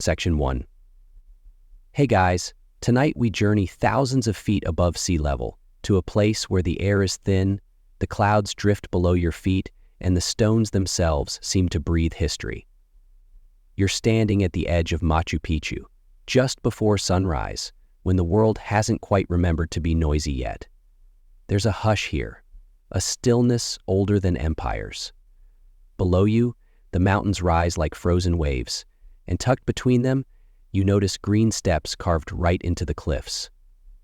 Section 1. Hey guys, tonight we journey thousands of feet above sea level to a place where the air is thin, the clouds drift below your feet, and the stones themselves seem to breathe history. You're standing at the edge of Machu Picchu, just before sunrise, when the world hasn't quite remembered to be noisy yet. There's a hush here, a stillness older than empires. Below you, the mountains rise like frozen waves, and tucked between them, you notice green steps carved right into the cliffs.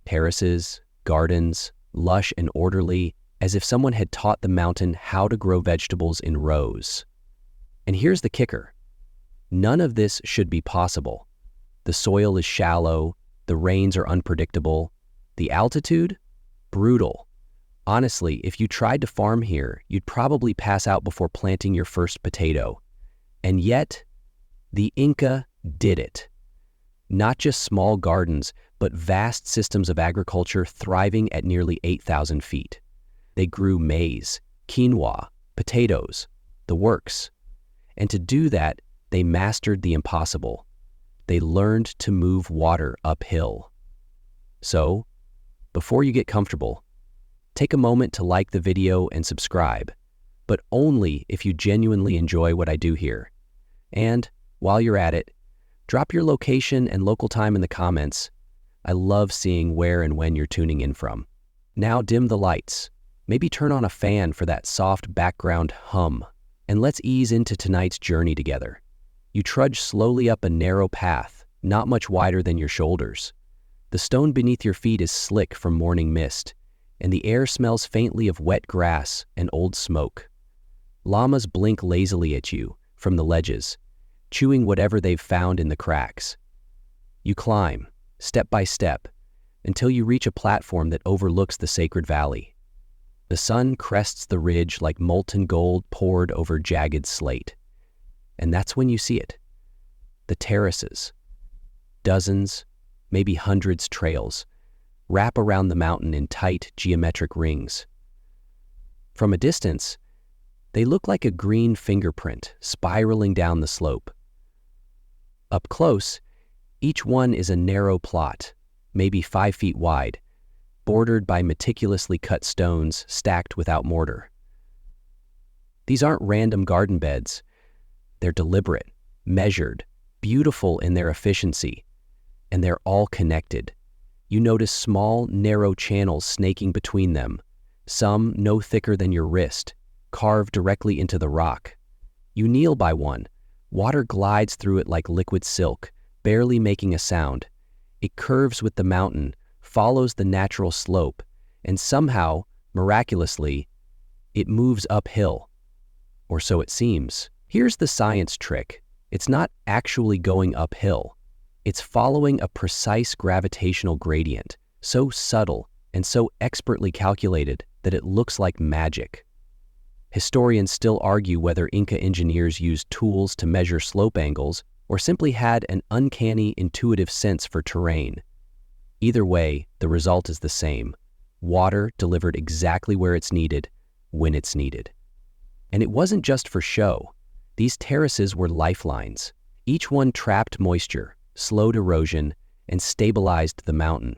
Terraces, gardens, lush and orderly, as if someone had taught the mountain how to grow vegetables in rows. And here's the kicker. None of this should be possible. The soil is shallow, the rains are unpredictable, the altitude? Brutal. Honestly, if you tried to farm here, you'd probably pass out before planting your first potato. And yet, the Inca did it. Not just small gardens, but vast systems of agriculture thriving at nearly 8,000 feet. They grew maize, quinoa, potatoes, the works. And to do that, they mastered the impossible. They learned to move water uphill. So, before you get comfortable, take a moment to like the video and subscribe, but only if you genuinely enjoy what I do here. And, while you're at it, drop your location and local time in the comments. I love seeing where and when you're tuning in from. Now dim the lights. Maybe turn on a fan for that soft background hum, and let's ease into tonight's journey together. You trudge slowly up a narrow path, not much wider than your shoulders. The stone beneath your feet is slick from morning mist, and the air smells faintly of wet grass and old smoke. Llamas blink lazily at you from the ledges, chewing whatever they've found in the cracks. You climb, step by step, until you reach a platform that overlooks the sacred valley. The sun crests the ridge like molten gold poured over jagged slate. And that's when you see it. The terraces. Dozens, maybe hundreds trails, wrap around the mountain in tight geometric rings. From a distance, they look like a green fingerprint spiraling down the slope. Up close, each one is a narrow plot, maybe 5 feet wide, bordered by meticulously cut stones stacked without mortar. These aren't random garden beds. They're deliberate, measured, beautiful in their efficiency, and they're all connected. You notice small, narrow channels snaking between them, some no thicker than your wrist, carved directly into the rock. You kneel by one. Water glides through it like liquid silk, barely making a sound. It curves with the mountain, follows the natural slope, and somehow, miraculously, it moves uphill. Or so it seems. Here's the science trick. It's not actually going uphill. It's following a precise gravitational gradient, so subtle and so expertly calculated that it looks like magic. Historians still argue whether Inca engineers used tools to measure slope angles or simply had an uncanny intuitive sense for terrain. Either way, the result is the same. Water delivered exactly where it's needed, when it's needed. And it wasn't just for show. These terraces were lifelines. Each one trapped moisture, slowed erosion, and stabilized the mountain.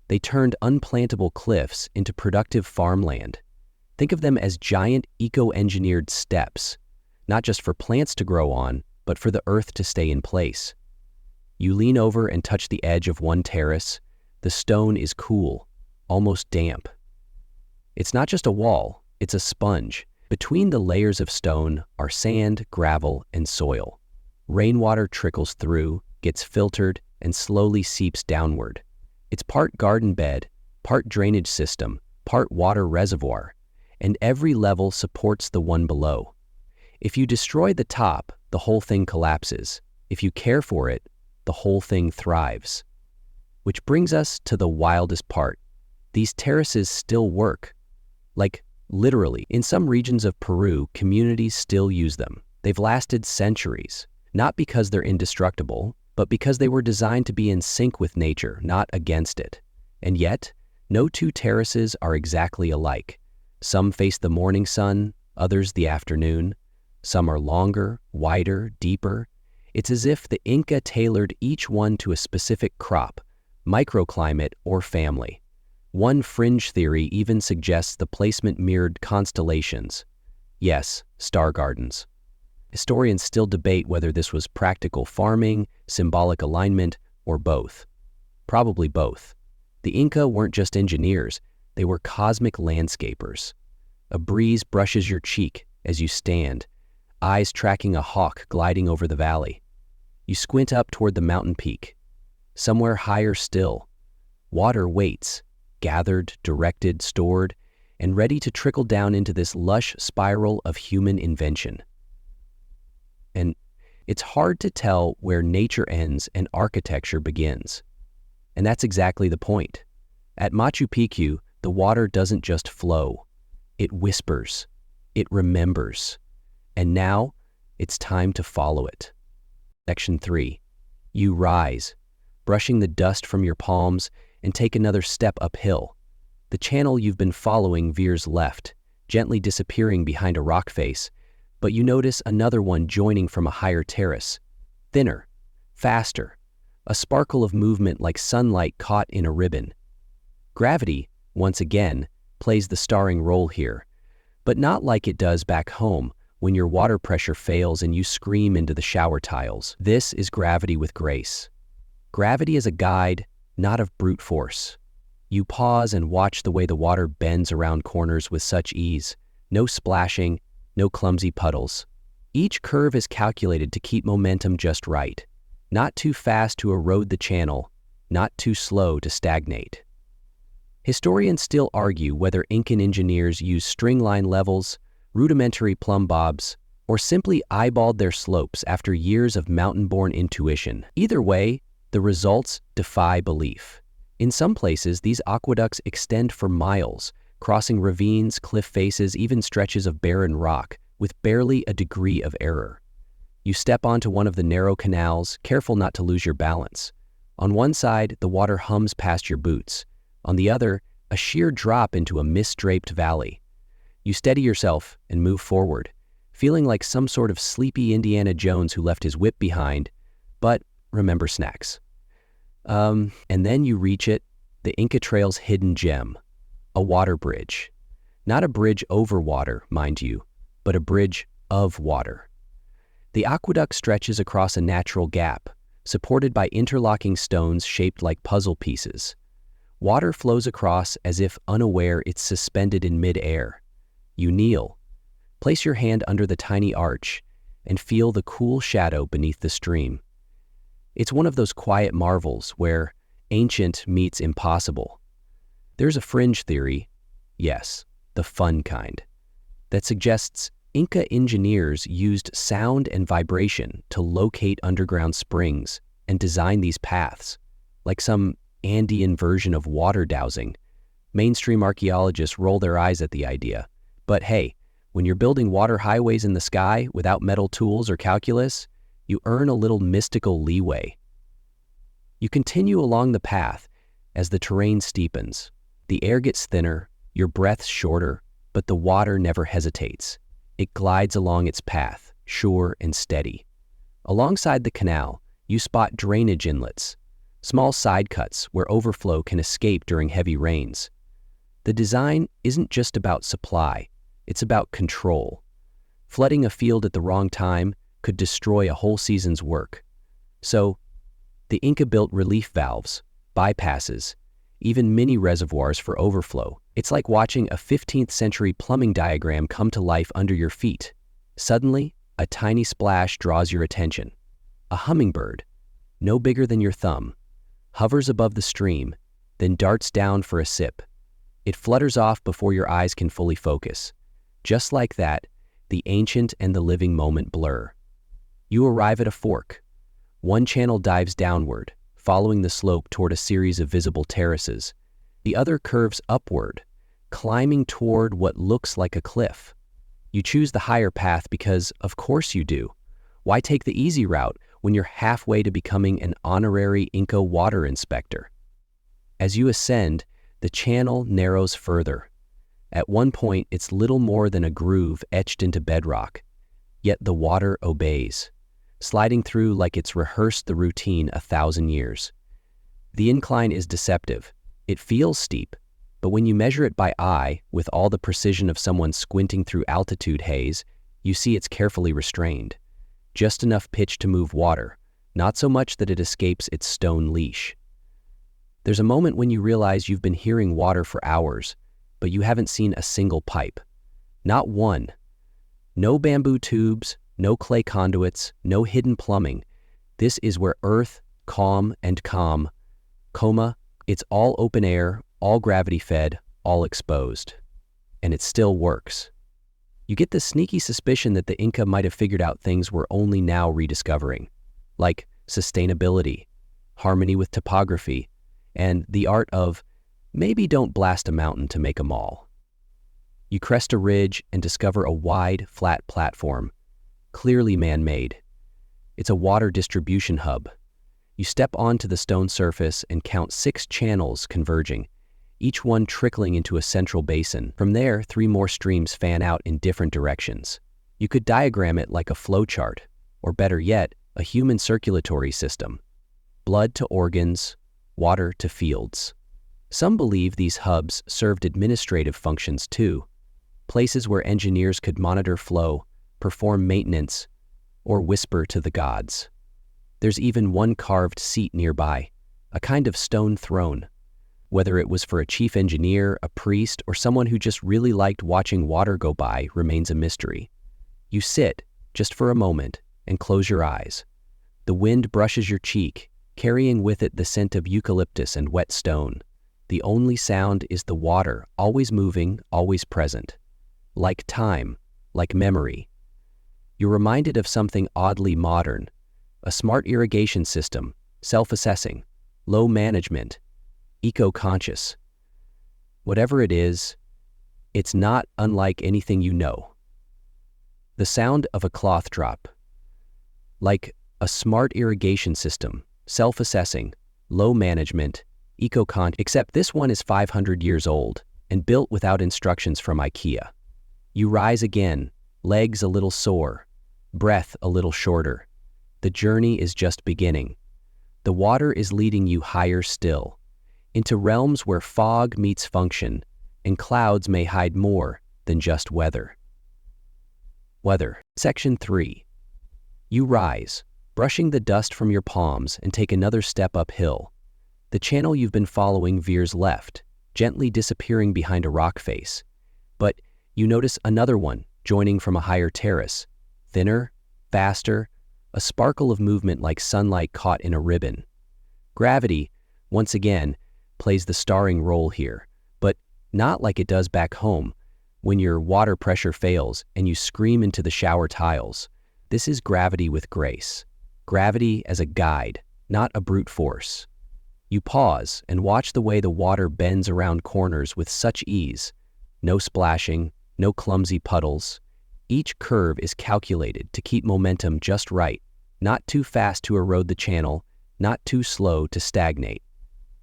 They turned unplantable cliffs into productive farmland. Think of them as giant eco-engineered steps, not just for plants to grow on, but for the earth to stay in place. You lean over and touch the edge of one terrace. The stone is cool, almost damp. It's not just a wall, it's a sponge. Between the layers of stone are sand, gravel, and soil. Rainwater trickles through, gets filtered, and slowly seeps downward. It's part garden bed, part drainage system, part water reservoir, and every level supports the one below. If you destroy the top, the whole thing collapses. If you care for it, the whole thing thrives. Which brings us to the wildest part. These terraces still work. Like, literally, in some regions of Peru, communities still use them. They've lasted centuries, not because they're indestructible, but because they were designed to be in sync with nature, not against it. And yet, no two terraces are exactly alike. Some face the morning sun, others the afternoon. Some are longer, wider, deeper. It's as if the Inca tailored each one to a specific crop, microclimate, or family. One fringe theory even suggests the placement mirrored constellations. Yes, star gardens. Historians still debate whether this was practical farming, symbolic alignment, or both. Probably both. The Inca weren't just engineers, they were cosmic landscapers. A breeze brushes your cheek as you stand, eyes tracking a hawk gliding over the valley. You squint up toward the mountain peak. Somewhere higher still, water waits, gathered, directed, stored, and ready to trickle down into this lush spiral of human invention. And it's hard to tell where nature ends and architecture begins. And that's exactly the point. At Machu Picchu, the water doesn't just flow. It whispers. It remembers. And now, it's time to follow it. Section 3. You rise, brushing the dust from your palms, and take another step uphill. The channel you've been following veers left, gently disappearing behind a rock face, but you notice another one joining from a higher terrace. Thinner, faster, a sparkle of movement like sunlight caught in a ribbon. Gravity, once again, plays the starring role here, but not like it does back home when your water pressure fails and you scream into the shower tiles. This is gravity with grace. Gravity is a guide, not of brute force. You pause and watch the way the water bends around corners with such ease. No splashing, no clumsy puddles. Each curve is calculated to keep momentum just right. Not too fast to erode the channel, not too slow to stagnate. Historians still argue whether Incan engineers used string-line levels, rudimentary plumb bobs, or simply eyeballed their slopes after years of mountain-born intuition. Either way, the results defy belief. In some places, these aqueducts extend for miles, crossing ravines, cliff faces, even stretches of barren rock, with barely a degree of error. You step onto one of the narrow canals, careful not to lose your balance. On one side, the water hums past your boots. On the other, a sheer drop into a mist-draped valley. You steady yourself and move forward, feeling like some sort of sleepy Indiana Jones who left his whip behind, but remember snacks. And then you reach it, the Inca Trail's hidden gem, a water bridge. Not a bridge over water, mind you, but a bridge of water. The aqueduct stretches across a natural gap, supported by interlocking stones shaped like puzzle pieces. Water flows across as if unaware it's suspended in mid-air. You kneel, place your hand under the tiny arch, and feel the cool shadow beneath the stream. It's one of those quiet marvels where ancient meets impossible. There's a fringe theory, yes, the fun kind, that suggests Inca engineers used sound and vibration to locate underground springs and design these paths, like some Andean version of water dowsing. Mainstream archaeologists roll their eyes at the idea. But hey, when you're building water highways in the sky without metal tools or calculus, you earn a little mystical leeway. You continue along the path as the terrain steepens. The air gets thinner, your breath's shorter, but the water never hesitates. It glides along its path, sure and steady. Alongside the canal, you spot drainage inlets, small side cuts where overflow can escape during heavy rains. The design isn't just about supply, it's about control. Flooding a field at the wrong time could destroy a whole season's work. So, the Inca built relief valves, bypasses, even mini reservoirs for overflow. It's like watching a 15th century plumbing diagram come to life under your feet. Suddenly, a tiny splash draws your attention. A hummingbird, no bigger than your thumb, hovers above the stream, then darts down for a sip. It flutters off before your eyes can fully focus. Just like that, the ancient and the living moment blur. You arrive at a fork. One channel dives downward, following the slope toward a series of visible terraces. The other curves upward, climbing toward what looks like a cliff. You choose the higher path because, of course you do. Why take the easy route when you're halfway to becoming an honorary Inca water inspector? As you ascend, the channel narrows further. At one point, it's little more than a groove etched into bedrock, yet the water obeys. sliding through like it's rehearsed the routine 1,000 years. The incline is deceptive. It feels steep, but when you measure it by eye, with all the precision of someone squinting through altitude haze, you see it's carefully restrained. Just enough pitch to move water, not so much that it escapes its stone leash. There's a moment when you realize you've been hearing water for hours, but you haven't seen a single pipe. Not one. No bamboo tubes, no clay conduits, no hidden plumbing. This is where earth, calm and coma, it's all open air, all gravity-fed, all exposed. And it still works. You get the sneaky suspicion that the Inca might have figured out things we're only now rediscovering, like sustainability, harmony with topography, and the art of maybe don't blast a mountain to make a mall. You crest a ridge and discover a wide, flat platform, clearly man-made. It's a water distribution hub. You step onto the stone surface and count 6 channels converging, each one trickling into a central basin. From there, 3 more streams fan out in different directions. You could diagram it like a flowchart, or better yet, a human circulatory system. Blood to organs, water to fields. Some believe these hubs served administrative functions too, places where engineers could monitor flow, perform maintenance, or whisper to the gods. There's even one carved seat nearby, a kind of stone throne. Whether it was for a chief engineer, a priest, or someone who just really liked watching water go by remains a mystery. You sit, just for a moment, and close your eyes. The wind brushes your cheek, carrying with it the scent of eucalyptus and wet stone. The only sound is the water, always moving, always present. Like time, like memory. You're reminded of something oddly modern, a smart irrigation system, self-assessing, low management, eco-conscious. Whatever it is, it's not unlike anything you know. The sound of a cloth drop. Like a smart irrigation system, self-assessing, low management, eco-conscious, except this one is 500 years old and built without instructions from IKEA. You rise again, legs a little sore, breath a little shorter. The journey is just beginning. The water is leading you higher still, into realms where fog meets function, and clouds may hide more than just weather. Section 3. You rise, brushing the dust from your palms, and take another step uphill. The channel you've been following veers left, gently disappearing behind a rock face. But you notice another one, joining from a higher terrace. Thinner, faster, a sparkle of movement like sunlight caught in a ribbon. Gravity, once again, plays the starring role here, but not like it does back home, when your water pressure fails and you scream into the shower tiles. This is gravity with grace. Gravity as a guide, not a brute force. You pause and watch the way the water bends around corners with such ease. No splashing, no clumsy puddles. Each curve is calculated to keep momentum just right, not too fast to erode the channel, not too slow to stagnate.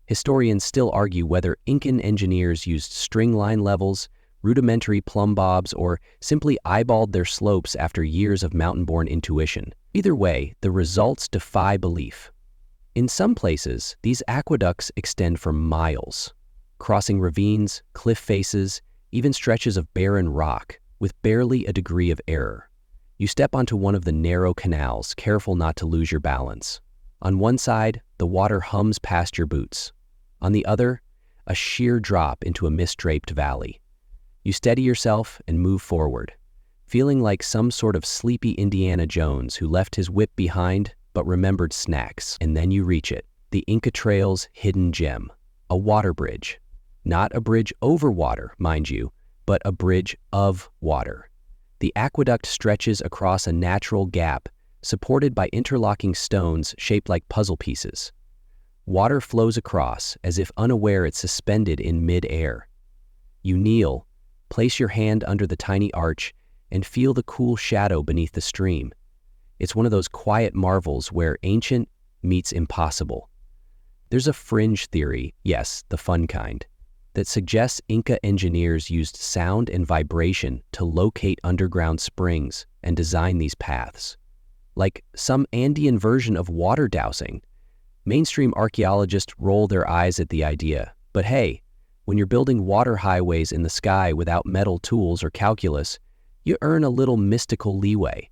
Historians still argue whether Incan engineers used string line levels, rudimentary plumb bobs, or simply eyeballed their slopes after years of mountain-born intuition. Either way, the results defy belief. In some places, these aqueducts extend for miles, crossing ravines, cliff faces, even stretches of barren rock, with barely a degree of error. You step onto one of the narrow canals, careful not to lose your balance. On one side, the water hums past your boots. On the other, a sheer drop into a mist-draped valley. You steady yourself and move forward, feeling like some sort of sleepy Indiana Jones who left his whip behind but remembered snacks. And then you reach it, the Inca Trail's hidden gem, a water bridge. Not a bridge over water, mind you, but a bridge of water. The aqueduct stretches across a natural gap, supported by interlocking stones shaped like puzzle pieces. Water flows across as if unaware it's suspended in mid-air. You kneel, place your hand under the tiny arch, and feel the cool shadow beneath the stream. It's one of those quiet marvels where ancient meets impossible. There's a fringe theory, yes, the fun kind, that suggests Inca engineers used sound and vibration to locate underground springs and design these paths. like some Andean version of water dowsing. Mainstream archaeologists roll their eyes at the idea, but hey, when you're building water highways in the sky without metal tools or calculus, you earn a little mystical leeway.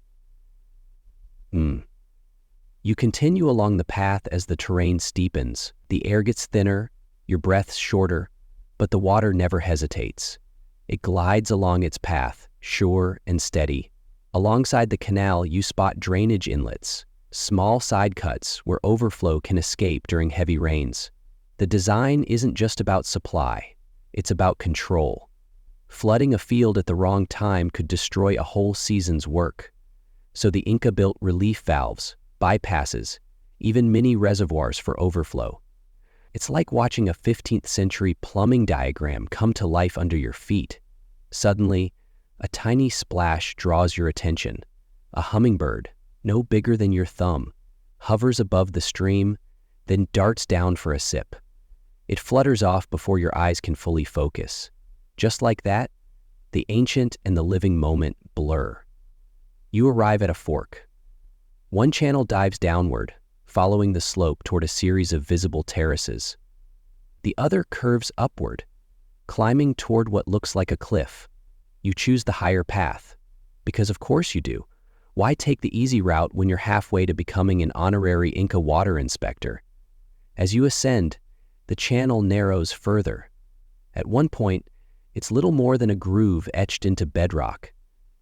You continue along the path as the terrain steepens, the air gets thinner, your breath's shorter, but the water never hesitates. It glides along its path, sure and steady. Alongside the canal, you spot drainage inlets, small side cuts where overflow can escape during heavy rains. The design isn't just about supply, it's about control. Flooding a field at the wrong time could destroy a whole season's work. So the Inca built relief valves, bypasses, even mini reservoirs for overflow. It's like watching a 15th century plumbing diagram come to life under your feet. Suddenly, a tiny splash draws your attention. A hummingbird, no bigger than your thumb, hovers above the stream, then darts down for a sip. It flutters off before your eyes can fully focus. Just like that, the ancient and the living moment blur. You arrive at a fork. One channel dives downward, following the slope toward a series of visible terraces. The other curves upward, climbing toward what looks like a cliff. You choose the higher path, because of course you do. Why take the easy route when you're halfway to becoming an honorary Inca water inspector? As you ascend, the channel narrows further. At one point, it's little more than a groove etched into bedrock,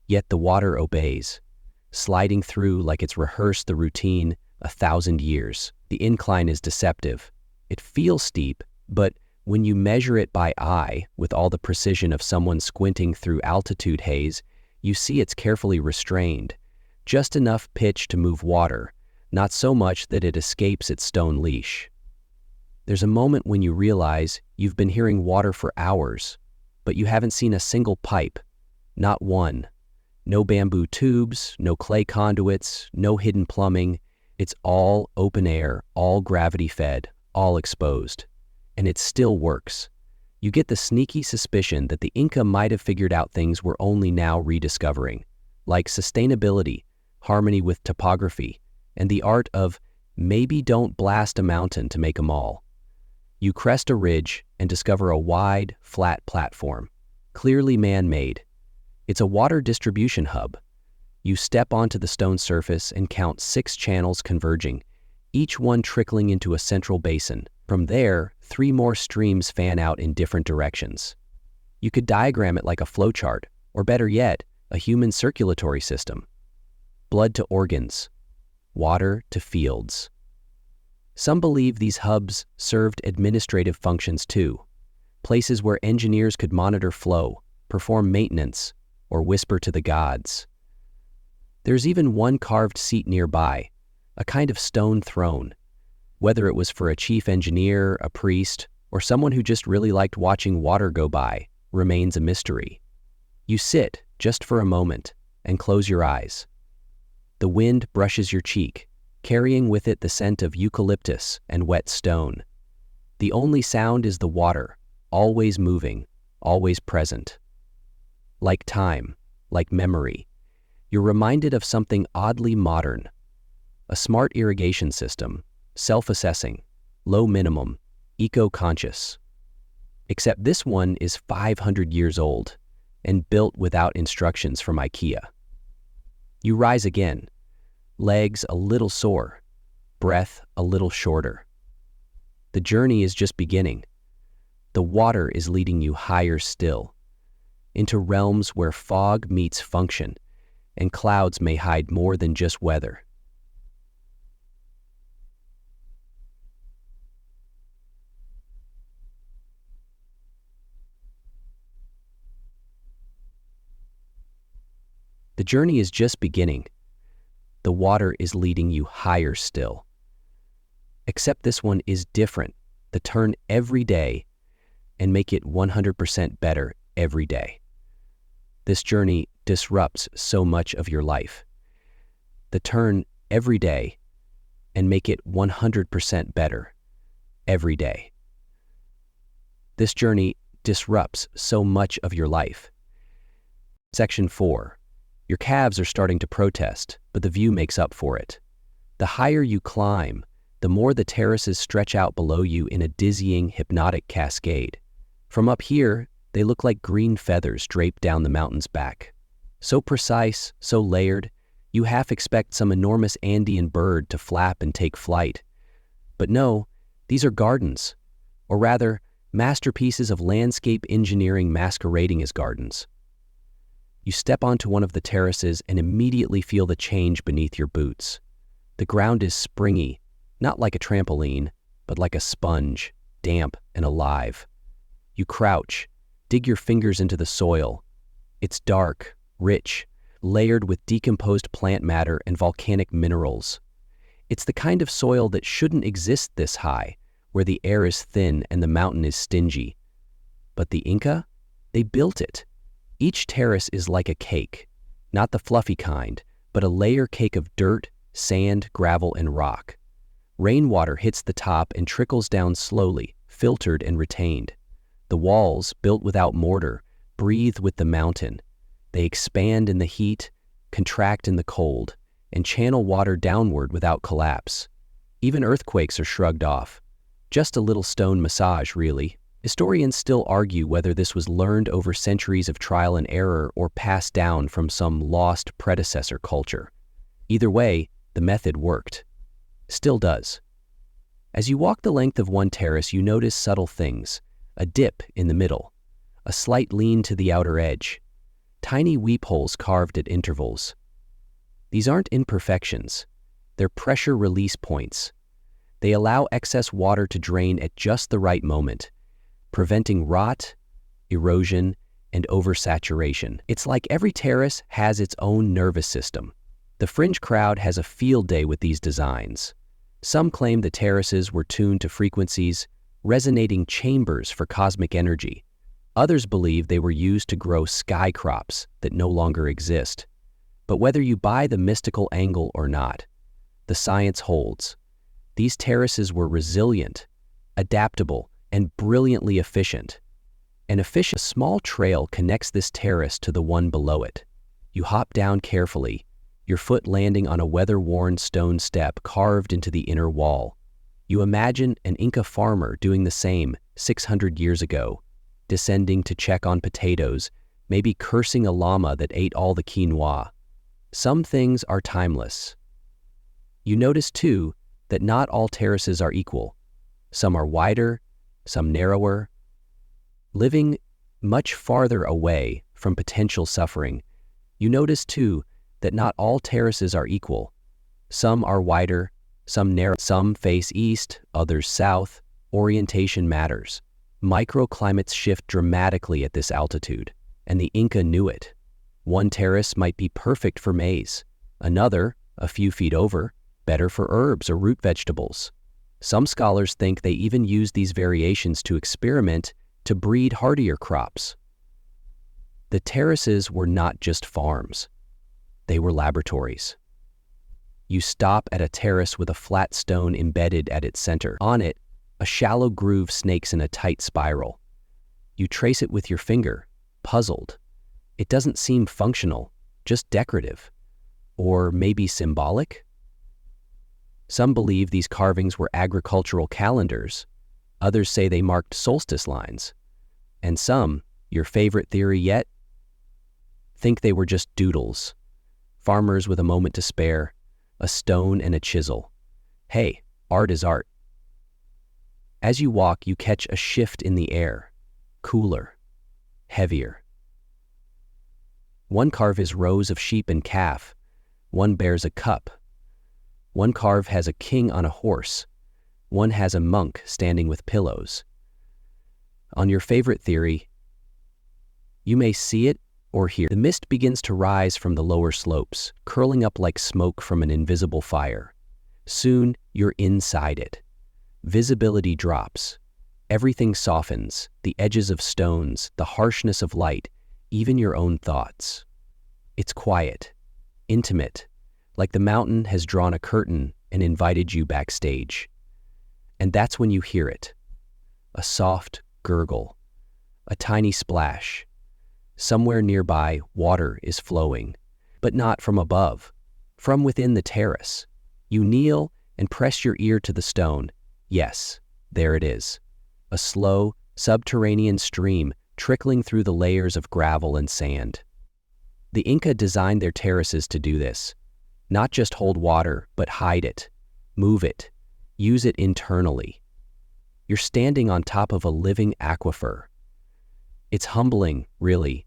yet the water obeys, sliding through like it's rehearsed the routine 1,000 years. The incline is deceptive. It feels steep, but when you measure it by eye with all the precision of someone squinting through altitude haze, you see it's carefully restrained, just enough pitch to move water, not so much that it escapes its stone leash. There's a moment when you realize you've been hearing water for hours, but you haven't seen a single pipe, not one. No bamboo tubes, no clay conduits, no hidden plumbing. It's all open air, all gravity-fed, all exposed. And it still works. You get the sneaky suspicion that the Inca might have figured out things we're only now rediscovering, like sustainability, harmony with topography, and the art of maybe don't blast a mountain to make a mall. You crest a ridge and discover a wide, flat platform, clearly man-made. It's a water distribution hub. You step onto the stone surface and count 6 channels converging, each one trickling into a central basin. From there, 3 more streams fan out in different directions. You could diagram it like a flowchart, or better yet, a human circulatory system. Blood to organs, water to fields. Some believe these hubs served administrative functions too, places where engineers could monitor flow, perform maintenance, or whisper to the gods. There's even one carved seat nearby, a kind of stone throne. Whether it was for a chief engineer, a priest, or someone who just really liked watching water go by, remains a mystery. You sit, just for a moment, and close your eyes. The wind brushes your cheek, carrying with it the scent of eucalyptus and wet stone. The only sound is the water, always moving, always present. Like time, like memory, you're reminded of something oddly modern. A smart irrigation system, self-assessing, low minimum, eco-conscious. Except this one is 500 years old and built without instructions from IKEA. You rise again, legs a little sore, breath a little shorter. The journey is just beginning. The water is leading you higher still, into realms where fog meets function, and clouds may hide more than just weather. The journey is just beginning. The water is leading you higher still. Except this one is different. The turn every day and make it 100% better every day. This journey disrupts so much of your life. The turn every day and make it 100% better every day. This journey disrupts so much of your life. Section 4. Your calves are starting to protest, but the view makes up for it. The higher you climb, the more the terraces stretch out below you in a dizzying, hypnotic cascade. From up here, they look like green feathers draped down the mountain's back. So precise, so layered, you half expect some enormous Andean bird to flap and take flight. But no, these are gardens, or rather, masterpieces of landscape engineering masquerading as gardens. You step onto one of the terraces and immediately feel the change beneath your boots. The ground is springy, not like a trampoline, but like a sponge, damp and alive. You crouch, dig your fingers into the soil. It's dark, rich, layered with decomposed plant matter and volcanic minerals. It's the kind of soil that shouldn't exist this high, where the air is thin and the mountain is stingy. But the Inca? They built it. Each terrace is like a cake, not the fluffy kind, but a layer cake of dirt, sand, gravel, and rock. Rainwater hits the top and trickles down slowly, filtered and retained. The walls, built without mortar, breathe with the mountain. They expand in the heat, contract in the cold, and channel water downward without collapse. Even earthquakes are shrugged off. Just a little stone massage, really. Historians still argue whether this was learned over centuries of trial and error or passed down from some lost predecessor culture. Either way, the method worked. Still does. As you walk the length of one terrace, you notice subtle things. A dip in the middle, a slight lean to the outer edge, tiny weep holes carved at intervals. These aren't imperfections. They're pressure release points. They allow excess water to drain at just the right moment, preventing rot, erosion, and oversaturation. It's like every terrace has its own nervous system. The fringe crowd has a field day with these designs. Some claim the terraces were tuned to frequencies, resonating chambers for cosmic energy. Others believe they were used to grow sky crops that no longer exist. But whether you buy the mystical angle or not, the science holds. These terraces were resilient, adaptable, and brilliantly efficient. A small trail connects this terrace to the one below it. You hop down carefully, your foot landing on a weather-worn stone step carved into the inner wall. You imagine an Inca farmer doing the same 600 years ago, descending to check on potatoes, maybe cursing a llama that ate all the quinoa. Some things are timeless. You notice, too, that not all terraces are equal. Some are wider, some narrower. Living much farther away from potential suffering, you notice, too, that not all terraces are equal. Some are wider, some narrow, some face east, others south. Orientation matters. Microclimates shift dramatically at this altitude, and the Inca knew it. One terrace might be perfect for maize, another, a few feet over, better for herbs or root vegetables. Some scholars think they even used these variations to experiment to breed hardier crops. The terraces were not just farms. They were laboratories. You stop at a terrace with a flat stone embedded at its center. On it, a shallow groove snakes in a tight spiral. You trace it with your finger, puzzled. It doesn't seem functional, just decorative. Or maybe symbolic? Some believe these carvings were agricultural calendars. Others say they marked solstice lines. And some, your favorite theory yet, think they were just doodles. Farmers with a moment to spare, a stone and a chisel. Hey, art is art. As you walk, you catch a shift in the air. Cooler. Heavier. One carve is rows of sheep and calf. One bears a cup. One carve has a king on a horse. One has a monk standing with pillows. On your favorite theory, you may see it or hear. The mist begins to rise from the lower slopes, curling up like smoke from an invisible fire. Soon, you're inside it. Visibility drops. Everything softens, the edges of stones, the harshness of light, even your own thoughts. It's quiet, intimate, like the mountain has drawn a curtain and invited you backstage. And that's when you hear it. A soft gurgle, a tiny splash. Somewhere nearby, water is flowing. but not from above. From within the terrace. You kneel and press your ear to the stone. Yes, there it is. A slow, subterranean stream trickling through the layers of gravel and sand. The Inca designed their terraces to do this. Not just hold water, but hide it, move it, use it internally. You're standing on top of a living aquifer. It's humbling, really.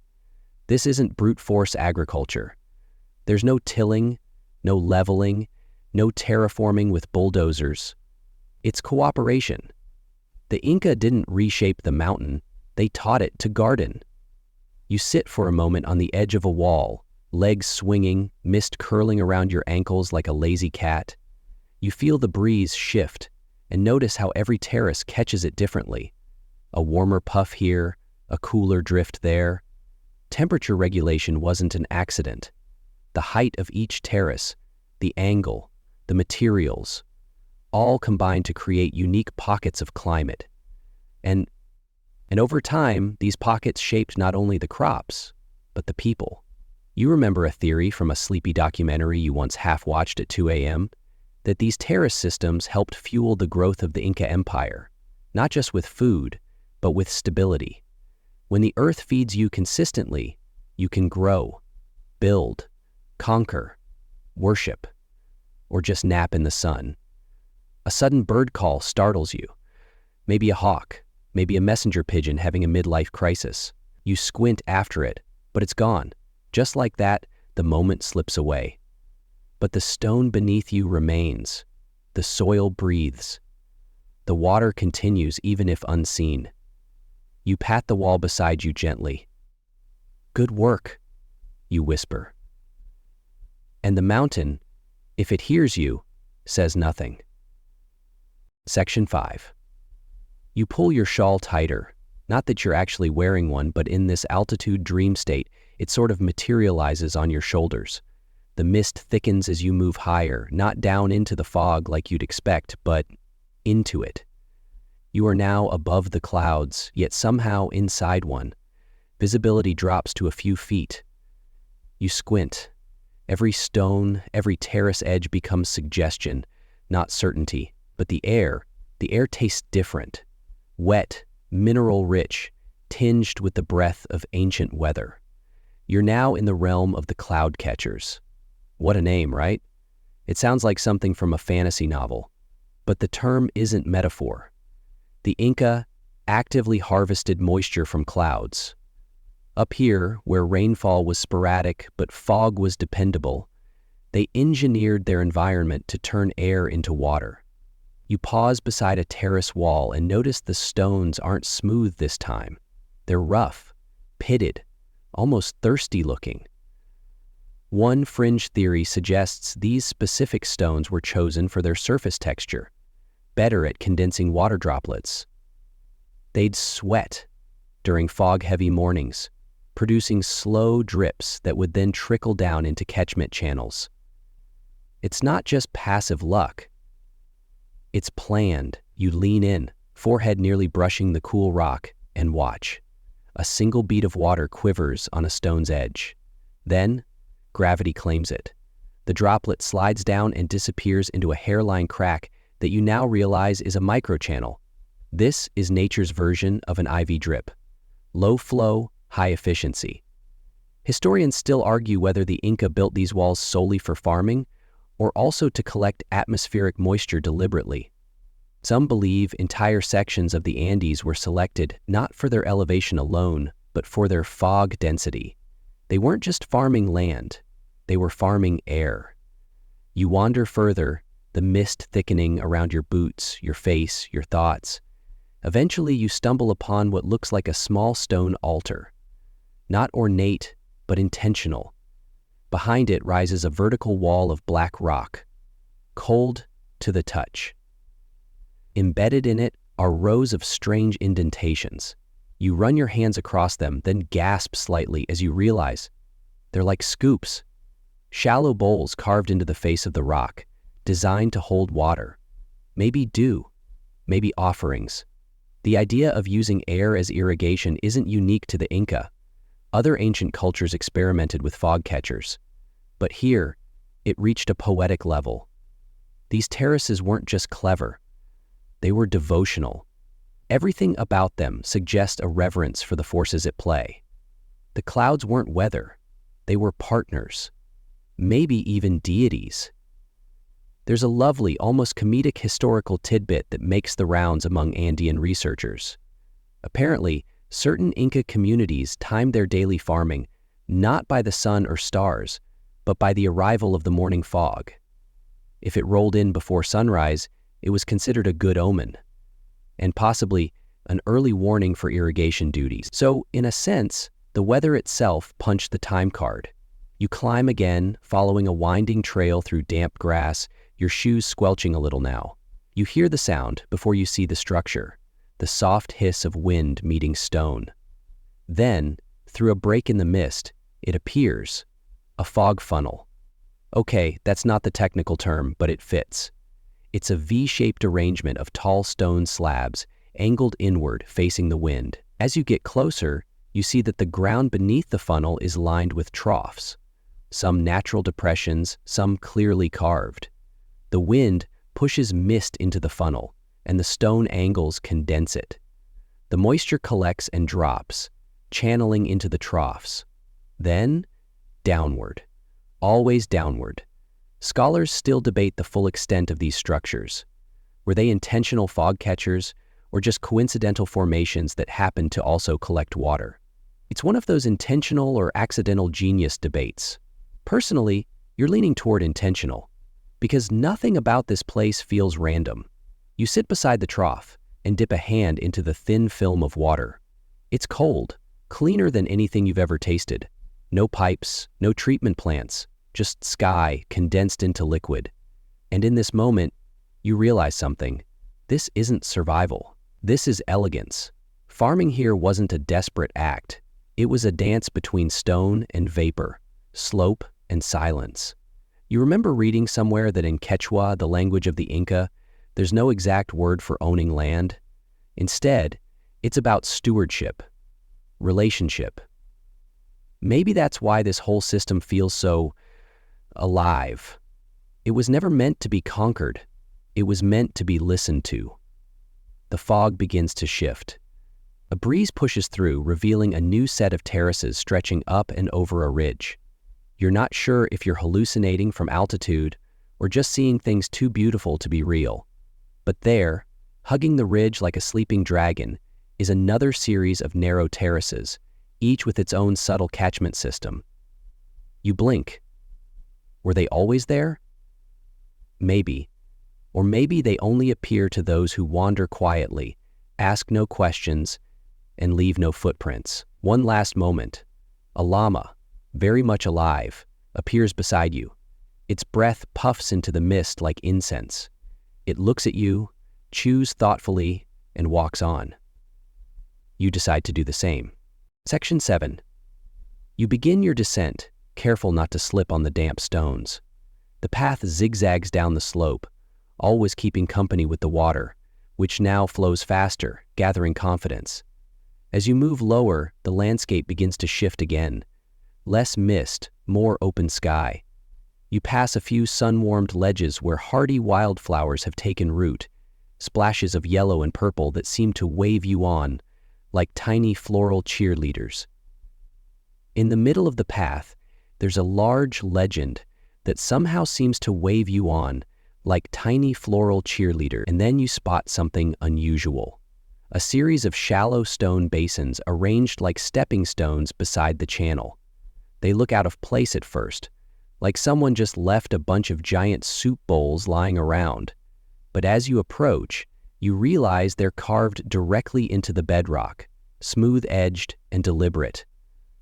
This isn't brute force agriculture. There's no tilling, no leveling, no terraforming with bulldozers. It's cooperation. The Inca didn't reshape the mountain, they taught it to garden. You sit for a moment on the edge of a wall, legs swinging, mist curling around your ankles like a lazy cat. You feel the breeze shift and notice how every terrace catches it differently. A warmer puff here, a cooler drift there. Temperature regulation wasn't an accident. The height of each terrace, the angle, the materials, all combined to create unique pockets of climate. And over time, these pockets shaped not only the crops, but the people. You remember a theory from a sleepy documentary you once half-watched at 2 a.m., that these terrace systems helped fuel the growth of the Inca Empire, not just with food, but with stability. When the earth feeds you consistently, you can grow, build, conquer, worship, or just nap in the sun. A sudden bird call startles you. Maybe a hawk, maybe a messenger pigeon having a midlife crisis. You squint after it, but it's gone. Just like that, the moment slips away. But the stone beneath you remains. The soil breathes. The water continues even if unseen. You pat the wall beside you gently. "Good work," you whisper. And the mountain, if it hears you, says nothing. Section 5. You pull your shawl tighter. Not that you're actually wearing one, but in this altitude dream state, it sort of materializes on your shoulders. The mist thickens as you move higher, not down into the fog like you'd expect, but into it. You are now above the clouds, yet somehow inside one. Visibility drops to a few feet. You squint. Every stone, every terrace edge becomes suggestion, not certainty. But the air tastes different. Wet, mineral-rich, tinged with the breath of ancient weather. You're now in the realm of the cloud catchers. What a name, right? It sounds like something from a fantasy novel. But the term isn't metaphor. The Inca actively harvested moisture from clouds. Up here, where rainfall was sporadic but fog was dependable, they engineered their environment to turn air into water. You pause beside a terrace wall and notice the stones aren't smooth this time. They're rough, pitted, almost thirsty looking. One fringe theory suggests these specific stones were chosen for their surface texture, better at condensing water droplets. They'd sweat during fog-heavy mornings, producing slow drips that would then trickle down into catchment channels. It's not just passive luck. It's planned. You lean in, forehead nearly brushing the cool rock, and watch. A single bead of water quivers on a stone's edge. Then, gravity claims it. The droplet slides down and disappears into a hairline crack that you now realize is a microchannel. This is nature's version of an IV drip. Low flow, high efficiency. Historians still argue whether the Inca built these walls solely for farming or also to collect atmospheric moisture deliberately. Some believe entire sections of the Andes were selected not for their elevation alone, but for their fog density. They weren't just farming land, they were farming air. You wander further, the mist thickening around your boots, your face, your thoughts. Eventually you stumble upon what looks like a small stone altar. Not ornate, but intentional. Behind it rises a vertical wall of black rock, cold to the touch. Embedded in it are rows of strange indentations. You run your hands across them, then gasp slightly as you realize they're like scoops, shallow bowls carved into the face of the rock, designed to hold water. Maybe dew, maybe offerings. The idea of using air as irrigation isn't unique to the Inca. Other ancient cultures experimented with fog catchers. But here, it reached a poetic level. These terraces weren't just clever, they were devotional. Everything about them suggests a reverence for the forces at play. The clouds weren't weather, they were partners, maybe even deities. There's a lovely, almost comedic historical tidbit that makes the rounds among Andean researchers. Apparently, certain Inca communities timed their daily farming not by the sun or stars, but by the arrival of the morning fog. If it rolled in before sunrise, it was considered a good omen, and possibly an early warning for irrigation duties. So, in a sense, the weather itself punched the time card. You climb again, following a winding trail through damp grass, your shoes squelching a little now. You hear the sound before you see the structure, the soft hiss of wind meeting stone. Then, through a break in the mist, it appears, a fog funnel. Okay, that's not the technical term, but it fits. It's a V-shaped arrangement of tall stone slabs, angled inward, facing the wind. As you get closer, you see that the ground beneath the funnel is lined with troughs. Some natural depressions, some clearly carved. The wind pushes mist into the funnel, and the stone angles condense it. The moisture collects and drops, channeling into the troughs. Then, downward. Always downward. Scholars still debate the full extent of these structures. Were they intentional fog catchers, or just coincidental formations that happened to also collect water? It's one of those intentional or accidental genius debates. Personally, you're leaning toward intentional, because nothing about this place feels random. You sit beside the trough and dip a hand into the thin film of water. It's cold, cleaner than anything you've ever tasted. No pipes, no treatment plants, just sky condensed into liquid. And in this moment, you realize something. This isn't survival. This is elegance. Farming here wasn't a desperate act. It was a dance between stone and vapor, slope and silence. You remember reading somewhere that in Quechua, the language of the Inca, there's no exact word for owning land. Instead, it's about stewardship, relationship. Maybe that's why this whole system feels so alive. It was never meant to be conquered. It was meant to be listened to. The fog begins to shift. A breeze pushes through, revealing a new set of terraces stretching up and over a ridge. You're not sure if you're hallucinating from altitude or just seeing things too beautiful to be real. But there, hugging the ridge like a sleeping dragon, is another series of narrow terraces, each with its own subtle catchment system. You blink. Were they always there? Maybe. Or maybe they only appear to those who wander quietly, ask no questions, and leave no footprints. One last moment. A llama, very much alive, appears beside you. Its breath puffs into the mist like incense. It looks at you, chews thoughtfully, and walks on. You decide to do the same. Section 7. You begin your descent, careful not to slip on the damp stones. The path zigzags down the slope, always keeping company with the water, which now flows faster, gathering confidence. As you move lower, the landscape begins to shift again. Less mist, more open sky. You pass a few sun-warmed ledges where hardy wildflowers have taken root, splashes of yellow and purple that seem to wave you on, like tiny floral cheerleaders. In the middle of the path, there's a large legend that somehow seems to wave you on, like tiny floral cheerleader. And then you spot something unusual. A series of shallow stone basins arranged like stepping stones beside the channel. They look out of place at first, like someone just left a bunch of giant soup bowls lying around. But as you approach, you realize they're carved directly into the bedrock, smooth-edged and deliberate.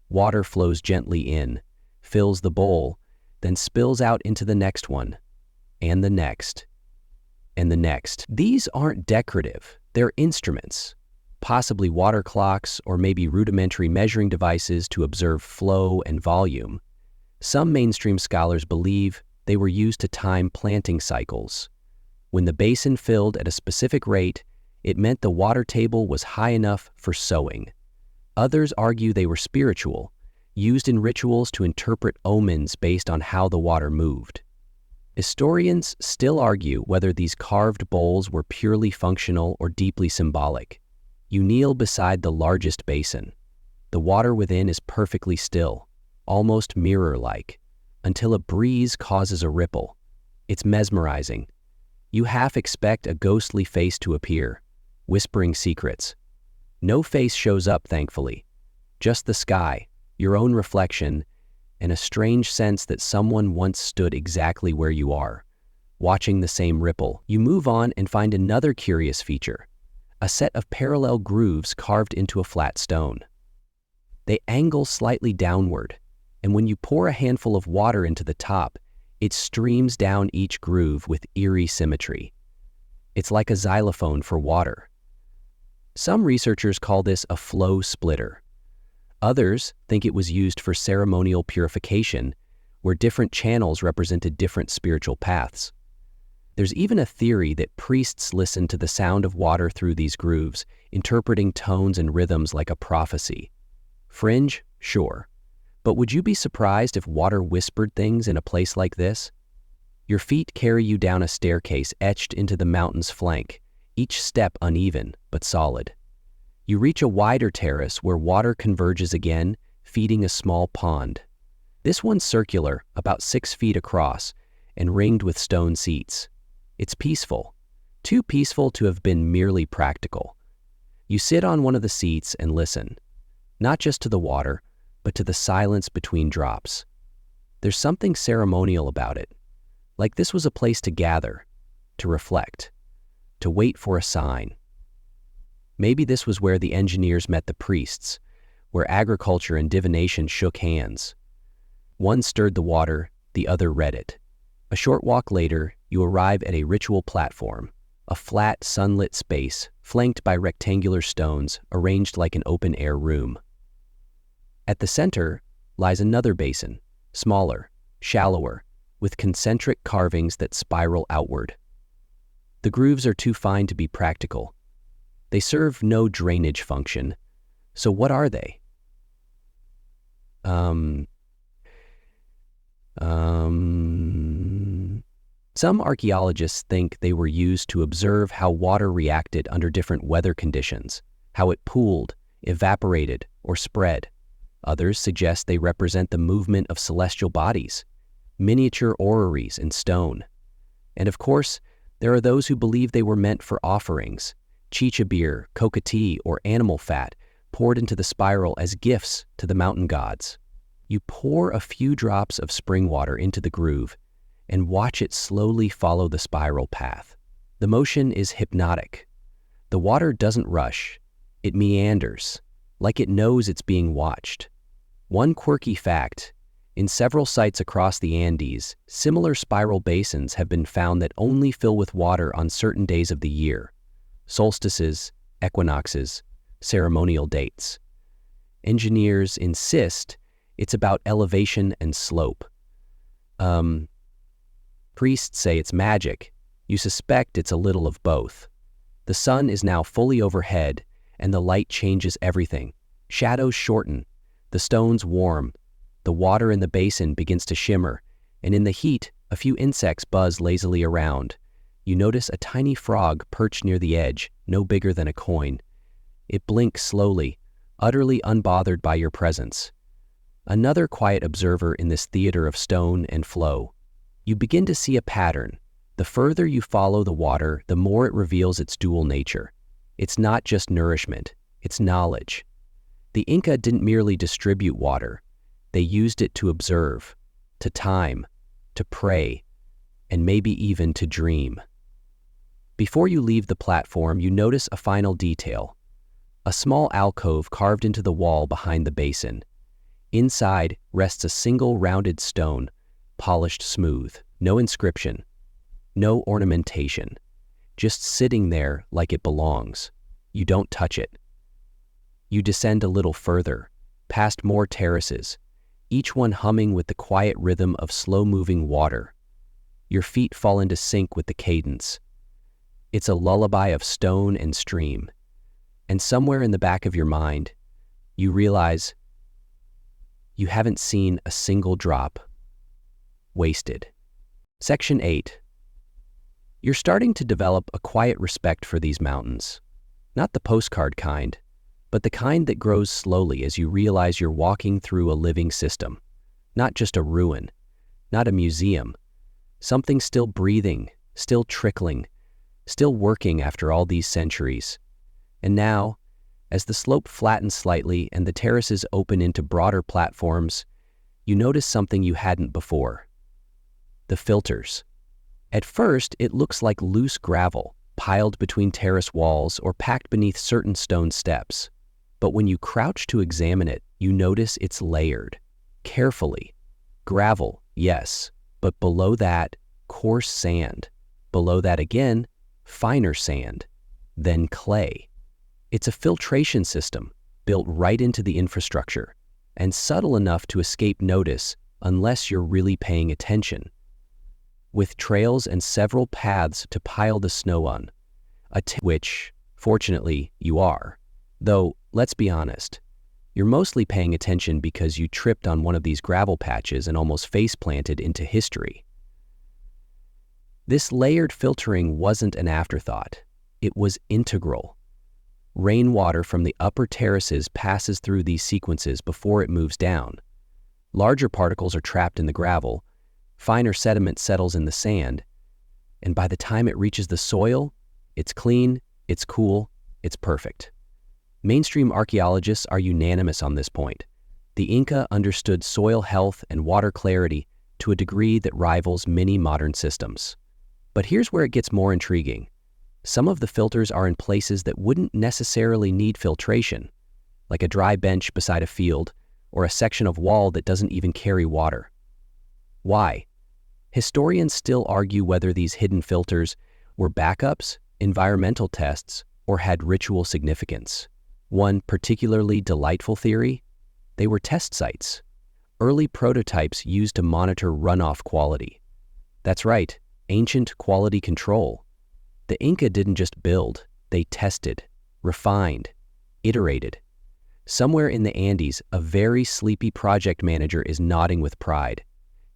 Water flows gently in, fills the bowl, then spills out into the next one, and the next, and the next. These aren't decorative, they're instruments, possibly water clocks or maybe rudimentary measuring devices to observe flow and volume. Some mainstream scholars believe they were used to time planting cycles. When the basin filled at a specific rate, it meant the water table was high enough for sowing. Others argue they were spiritual, used in rituals to interpret omens based on how the water moved. Historians still argue whether these carved bowls were purely functional or deeply symbolic. You kneel beside the largest basin. The water within is perfectly still, almost mirror-like, until a breeze causes a ripple. It's mesmerizing. You half expect a ghostly face to appear, whispering secrets. No face shows up, thankfully. Just the sky, your own reflection, and a strange sense that someone once stood exactly where you are, watching the same ripple. You move on and find another curious feature, a set of parallel grooves carved into a flat stone. They angle slightly downward, and when you pour a handful of water into the top, it streams down each groove with eerie symmetry. It's like a xylophone for water. Some researchers call this a flow splitter. Others think it was used for ceremonial purification, where different channels represented different spiritual paths. There's even a theory that priests listened to the sound of water through these grooves, interpreting tones and rhythms like a prophecy. Fringe? Sure. But would you be surprised if water whispered things in a place like this? Your feet carry you down a staircase etched into the mountain's flank, each step uneven but solid. You reach a wider terrace where water converges again, feeding a small pond. This one's circular, about 6 feet across, and ringed with stone seats. It's peaceful, too peaceful to have been merely practical. You sit on one of the seats and listen, not just to the water, but to the silence between drops. There's something ceremonial about it, like this was a place to gather, to reflect, to wait for a sign. Maybe this was where the engineers met the priests, where agriculture and divination shook hands. One stirred the water, the other read it. A short walk later, you arrive at a ritual platform, a flat, sunlit space flanked by rectangular stones arranged like an open-air room. At the center lies another basin, smaller, shallower, with concentric carvings that spiral outward. The grooves are too fine to be practical. They serve no drainage function. So what are they? Some archaeologists think they were used to observe how water reacted under different weather conditions, how it pooled, evaporated, or spread. Others suggest they represent the movement of celestial bodies, miniature orreries in stone. And of course, there are those who believe they were meant for offerings, chicha beer, coca-tea, or animal fat poured into the spiral as gifts to the mountain gods. You pour a few drops of spring water into the groove and watch it slowly follow the spiral path. The motion is hypnotic. The water doesn't rush. It meanders, like it knows it's being watched. One quirky fact, in several sites across the Andes, similar spiral basins have been found that only fill with water on certain days of the year: solstices, equinoxes, ceremonial dates. Engineers insist it's about elevation and slope. Priests say it's magic. You suspect it's a little of both. The sun is now fully overhead, and the light changes everything. Shadows shorten, the stones warm, the water in the basin begins to shimmer, and in the heat, a few insects buzz lazily around. You notice a tiny frog perched near the edge, no bigger than a coin. It blinks slowly, utterly unbothered by your presence. Another quiet observer in this theater of stone and flow. You begin to see a pattern. The further you follow the water, the more it reveals its dual nature. It's not just nourishment, it's knowledge. The Inca didn't merely distribute water. They used it to observe, to time, to pray, and maybe even to dream. Before you leave the platform, you notice a final detail: a small alcove carved into the wall behind the basin. Inside rests a single rounded stone, polished smooth, no inscription, no ornamentation, just sitting there like it belongs. You don't touch it. You descend a little further, past more terraces, each one humming with the quiet rhythm of slow-moving water. Your feet fall into sync with the cadence. It's a lullaby of stone and stream. And somewhere in the back of your mind, you realize You haven't seen a single drop wasted. Section 8. You're starting to develop a quiet respect for these mountains. Not the postcard kind, but the kind that grows slowly as you realize you're walking through a living system. Not just a ruin, not a museum. Something still breathing, still trickling, still working after all these centuries. And now, as the slope flattens slightly and the terraces open into broader platforms, you notice something you hadn't before. The filters. At first, it looks like loose gravel, piled between terrace walls or packed beneath certain stone steps. But when you crouch to examine it, you notice it's layered. Carefully. Gravel, yes, but below that, coarse sand. Below that again, finer sand. Then clay. It's a filtration system built right into the infrastructure, and subtle enough to escape notice unless you're really paying attention. With trails and several paths to pile the snow on, which, fortunately, you are. Though, let's be honest, you're mostly paying attention because you tripped on one of these gravel patches and almost face-planted into history. This layered filtering wasn't an afterthought. It was integral. Rainwater from the upper terraces passes through these sequences before it moves down. Larger particles are trapped in the gravel, finer sediment settles in the sand, and by the time it reaches the soil, it's clean, it's cool, it's perfect. Mainstream archaeologists are unanimous on this point. The Inca understood soil health and water clarity to a degree that rivals many modern systems. But here's where it gets more intriguing. Some of the filters are in places that wouldn't necessarily need filtration, like a dry bench beside a field or a section of wall that doesn't even carry water. Why? Historians still argue whether these hidden filters were backups, environmental tests, or had ritual significance. One particularly delightful theory? They were test sites. Early prototypes used to monitor runoff quality. That's right, ancient quality control. The Inca didn't just build, they tested, refined, iterated. Somewhere in the Andes, a very sleepy project manager is nodding with pride.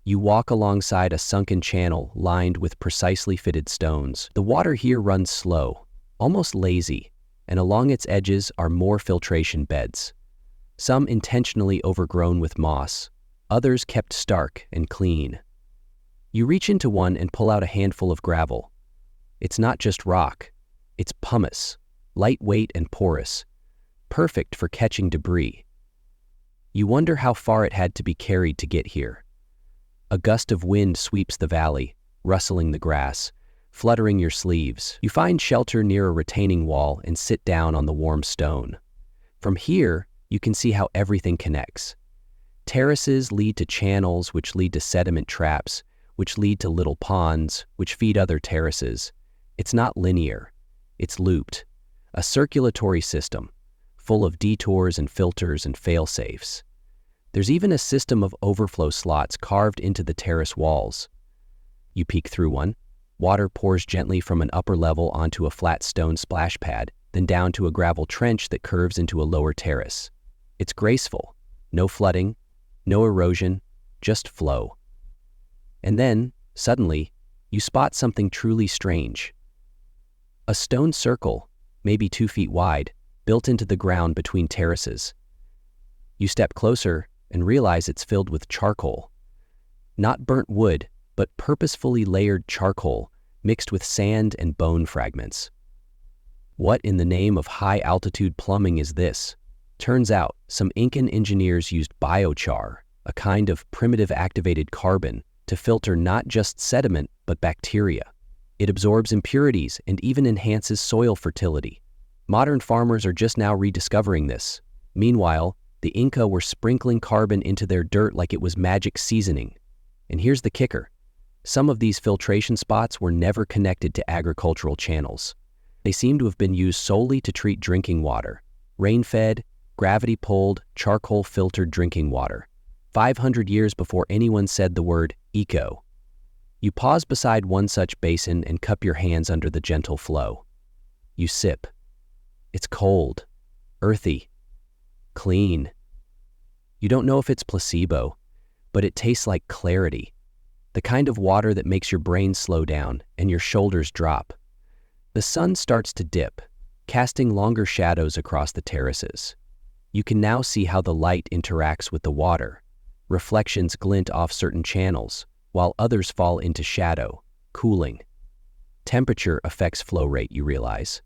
You walk alongside a sunken channel lined with precisely fitted stones. The water here runs slow, almost lazy, and along its edges are more filtration beds. Some intentionally overgrown with moss, others kept stark and clean. You reach into one and pull out a handful of gravel. It's not just rock, it's pumice, lightweight and porous, perfect for catching debris. You wonder how far it had to be carried to get here. A gust of wind sweeps the valley, rustling the grass, fluttering your sleeves. You find shelter near a retaining wall and sit down on the warm stone. From here, you can see how everything connects. Terraces lead to channels, which lead to sediment traps, which lead to little ponds, which feed other terraces. It's not linear. It's looped. A circulatory system, full of detours and filters and fail-safes. There's even a system of overflow slots carved into the terrace walls. You peek through one. Water pours gently from an upper level onto a flat stone splash pad, then down to a gravel trench that curves into a lower terrace. It's graceful. No flooding, no erosion, just flow. And then, suddenly, you spot something truly strange. A stone circle, maybe 2 feet wide, built into the ground between terraces. You step closer and realize it's filled with charcoal. Not burnt wood, but purposefully layered charcoal mixed with sand and bone fragments. What in the name of high-altitude plumbing is this? Turns out, some Incan engineers used biochar, a kind of primitive activated carbon, to filter not just sediment, but bacteria. It absorbs impurities and even enhances soil fertility. Modern farmers are just now rediscovering this. Meanwhile, the Inca were sprinkling carbon into their dirt like it was magic seasoning. And here's the kicker. Some of these filtration spots were never connected to agricultural channels. They seem to have been used solely to treat drinking water. Rain-fed, gravity-pulled, charcoal-filtered drinking water. 500 years before anyone said the word eco. You pause beside one such basin and cup your hands under the gentle flow. You sip. It's cold, earthy, clean. You don't know if it's placebo, but it tastes like clarity, the kind of water that makes your brain slow down and your shoulders drop. The sun starts to dip, casting longer shadows across the terraces. You can now see how the light interacts with the water. Reflections glint off certain channels, while others fall into shadow, cooling. Temperature affects flow rate, you realize.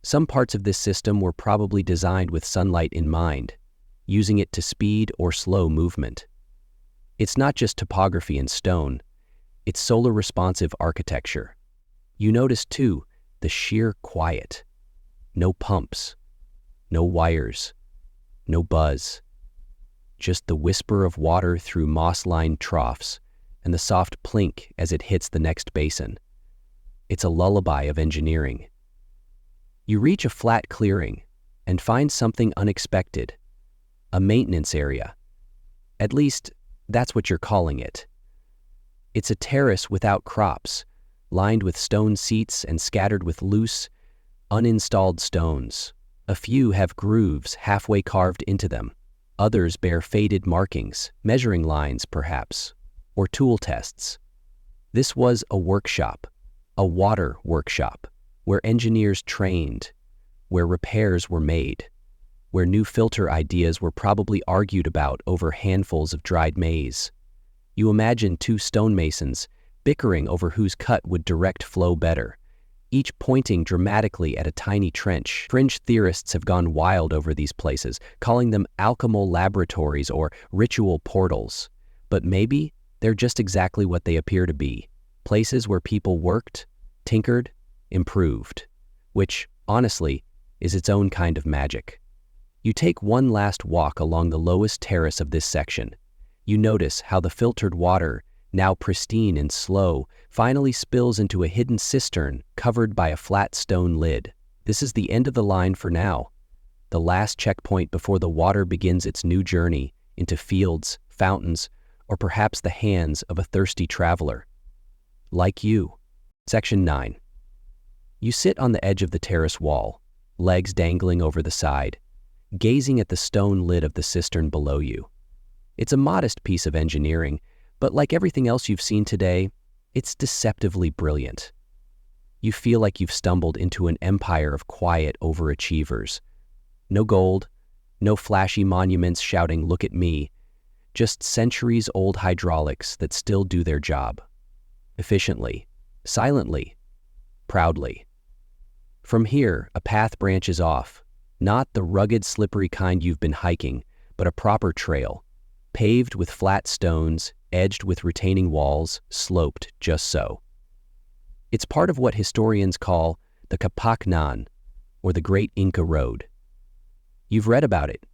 Some parts of this system were probably designed with sunlight in mind, using it to speed or slow movement. It's not just topography in stone, it's solar-responsive architecture. You notice, too, the sheer quiet. No pumps, no wires, no buzz. Just the whisper of water through moss-lined troughs and the soft plink as it hits the next basin. It's a lullaby of engineering. You reach a flat clearing and find something unexpected, a maintenance area. At least, that's what you're calling it. It's a terrace without crops, lined with stone seats and scattered with loose, uninstalled stones. A few have grooves halfway carved into them. Others bear faded markings, measuring lines perhaps, or tool tests. This was a workshop, a water workshop, where engineers trained, where repairs were made, where new filter ideas were probably argued about over handfuls of dried maize. You imagine two stonemasons bickering over whose cut would direct flow better, each pointing dramatically at a tiny trench. Fringe theorists have gone wild over these places, calling them alchemal laboratories or ritual portals. But maybe they're just exactly what they appear to be, places where people worked, tinkered, improved, which, honestly, is its own kind of magic. You take one last walk along the lowest terrace of this section. You notice how the filtered water, now pristine and slow, finally spills into a hidden cistern covered by a flat stone lid. This is the end of the line for now, the last checkpoint before the water begins its new journey into fields, fountains, or perhaps the hands of a thirsty traveler. Like you. Section 9. You sit on the edge of the terrace wall, legs dangling over the side, gazing at the stone lid of the cistern below you. It's a modest piece of engineering, but like everything else you've seen today, it's deceptively brilliant. You feel like you've stumbled into an empire of quiet overachievers. No gold, no flashy monuments shouting, "Look at me," just centuries-old hydraulics that still do their job. Efficiently, silently, proudly. From here, a path branches off, not the rugged, slippery kind you've been hiking, but a proper trail, paved with flat stones, edged with retaining walls, sloped just so. It's part of what historians call the Kapaknan, or the Great Inca Road. You've read about it,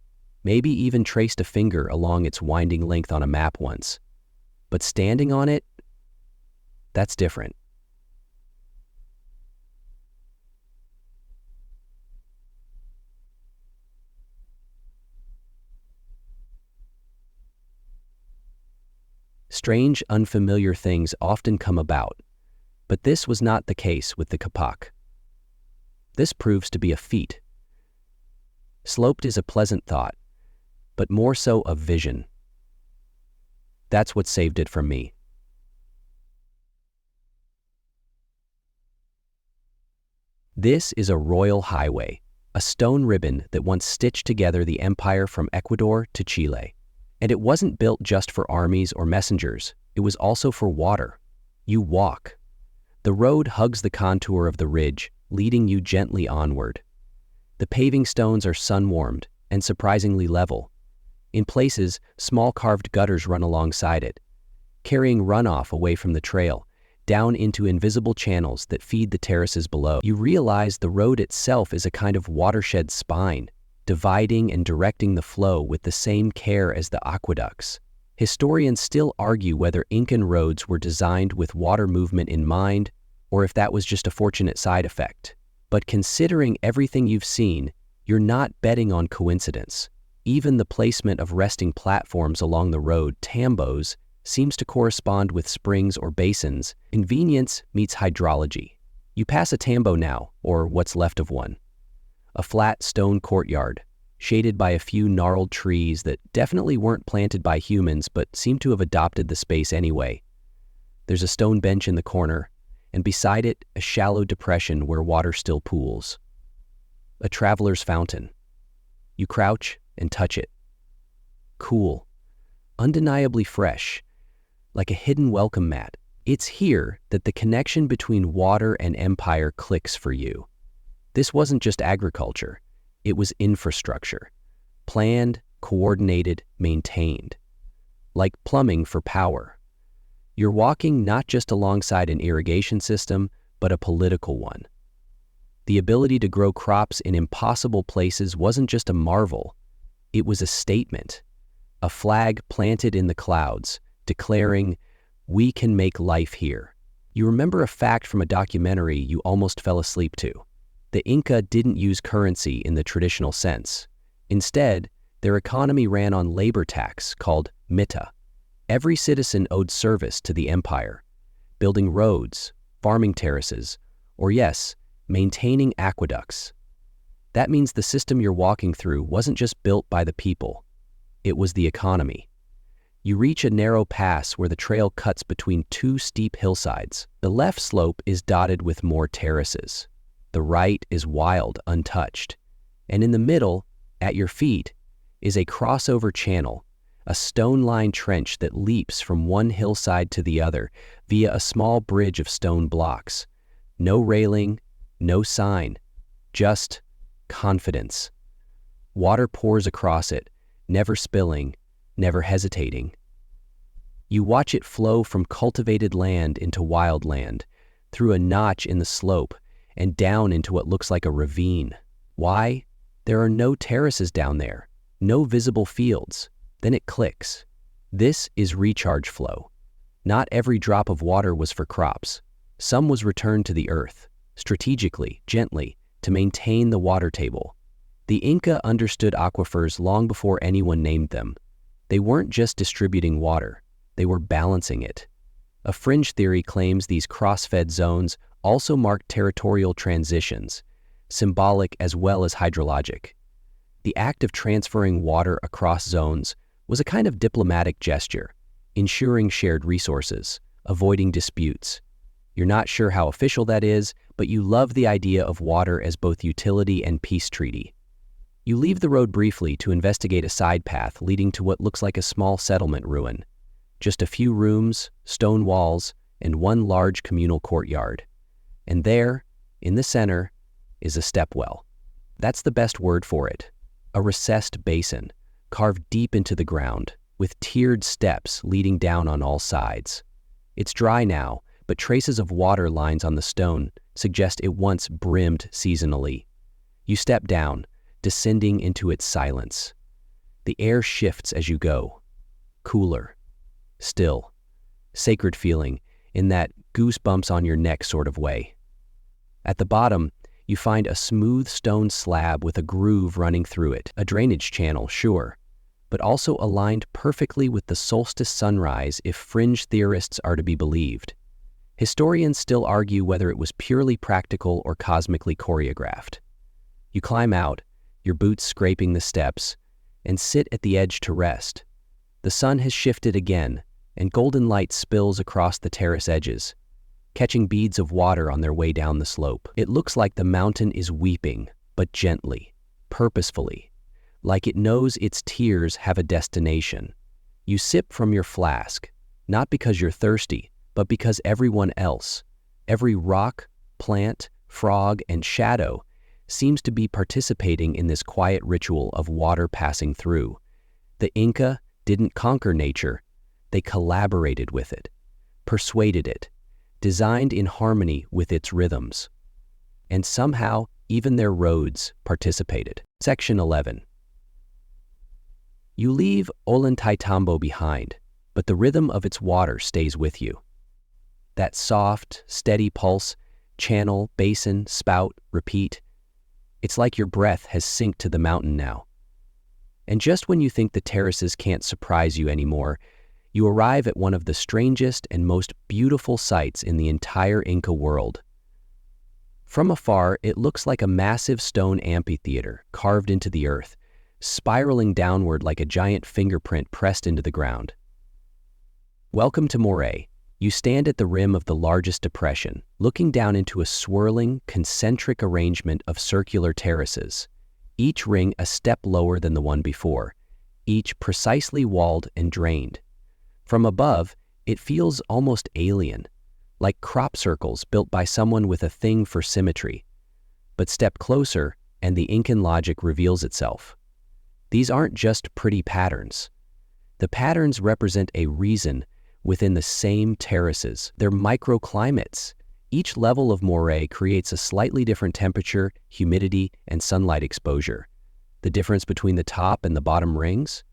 maybe even traced a finger along its winding length on a map once. But standing on it, that's different. Strange, unfamiliar things often come about, but this was not the case with the Kapak. This proves to be a feat. Sloped is a pleasant thought, but more so a vision. That's what saved it from me. This is a royal highway, a stone ribbon that once stitched together the empire from Ecuador to Chile. And it wasn't built just for armies or messengers, it was also for water. You walk. The road hugs the contour of the ridge, leading you gently onward. The paving stones are sun-warmed and surprisingly level. In places, small carved gutters run alongside it, carrying runoff away from the trail, down into invisible channels that feed the terraces below. You realize the road itself is a kind of watershed spine, dividing and directing the flow with the same care as the aqueducts. Historians still argue whether Incan roads were designed with water movement in mind, or if that was just a fortunate side effect. But considering everything you've seen, you're not betting on coincidence. Even the placement of resting platforms along the road, tambos, seems to correspond with springs or basins. Convenience meets hydrology. You pass a tambo now, or what's left of one. A flat stone courtyard, shaded by a few gnarled trees that definitely weren't planted by humans but seemed to have adopted the space anyway. There's a stone bench in the corner, and beside it, a shallow depression where water still pools. A traveler's fountain. You crouch and touch it. Cool, undeniably fresh, like a hidden welcome mat. It's here that the connection between water and empire clicks for you. This wasn't just agriculture, it was infrastructure. Planned, coordinated, maintained. Like plumbing for power. You're walking not just alongside an irrigation system, but a political one. The ability to grow crops in impossible places wasn't just a marvel, it was a statement. A flag planted in the clouds, declaring, "We can make life here." You remember a fact from a documentary you almost fell asleep to. The Inca didn't use currency in the traditional sense. Instead, their economy ran on labor tax called mita. Every citizen owed service to the empire, building roads, farming terraces, or yes, maintaining aqueducts. That means the system you're walking through wasn't just built by the people, it was the economy. You reach a narrow pass where the trail cuts between two steep hillsides. The left slope is dotted with more terraces. The right is wild, untouched. And in the middle, at your feet, is a crossover channel, a stone-lined trench that leaps from one hillside to the other via a small bridge of stone blocks. No railing, no sign, just confidence. Water pours across it, never spilling, never hesitating. You watch it flow from cultivated land into wild land, through a notch in the slope, and down into what looks like a ravine. Why? There are no terraces down there, no visible fields. Then it clicks. This is recharge flow. Not every drop of water was for crops. Some was returned to the earth, strategically, gently, to maintain the water table. The Inca understood aquifers long before anyone named them. They weren't just distributing water, they were balancing it. A fringe theory claims these cross-fed zones also marked territorial transitions, symbolic as well as hydrologic. The act of transferring water across zones was a kind of diplomatic gesture, ensuring shared resources, avoiding disputes. You're not sure how official that is, but you love the idea of water as both utility and peace treaty. You leave the road briefly to investigate a side path leading to what looks like a small settlement ruin. Just a few rooms, stone walls, and one large communal courtyard. And there, in the center, is a stepwell. That's the best word for it. A recessed basin, carved deep into the ground, with tiered steps leading down on all sides. It's dry now, but traces of water lines on the stone suggest it once brimmed seasonally. You step down, descending into its silence. The air shifts as you go. Cooler. Still. Sacred feeling, in that goosebumps on your neck sort of way. At the bottom, you find a smooth stone slab with a groove running through it. A drainage channel, sure, but also aligned perfectly with the solstice sunrise if fringe theorists are to be believed. Historians still argue whether it was purely practical or cosmically choreographed. You climb out, your boots scraping the steps, and sit at the edge to rest. The sun has shifted again, and golden light spills across the terrace edges, catching beads of water on their way down the slope. It looks like the mountain is weeping, but gently, purposefully, like it knows its tears have a destination. You sip from your flask, not because you're thirsty, but because everyone else, every rock, plant, frog, and shadow seems to be participating in this quiet ritual of water passing through. The Inca didn't conquer nature, they collaborated with it, persuaded it, designed in harmony with its rhythms. And somehow, even their roads participated. Section 11. You leave Ollantaytambo behind, but the rhythm of its water stays with you. That soft, steady pulse, channel, basin, spout, repeat. It's like your breath has synced to the mountain now. And just when you think the terraces can't surprise you anymore, you arrive at one of the strangest and most beautiful sights in the entire Inca world. From afar, it looks like a massive stone amphitheater carved into the earth, spiraling downward like a giant fingerprint pressed into the ground. Welcome to Moray. You stand at the rim of the largest depression, looking down into a swirling, concentric arrangement of circular terraces, each ring a step lower than the one before, each precisely walled and drained. From above, it feels almost alien, like crop circles built by someone with a thing for symmetry. But step closer, and the Incan logic reveals itself. These aren't just pretty patterns. The patterns represent a reason within the same terraces. They're microclimates. Each level of Moray creates a slightly different temperature, humidity, and sunlight exposure. The difference between the top and the bottom rings?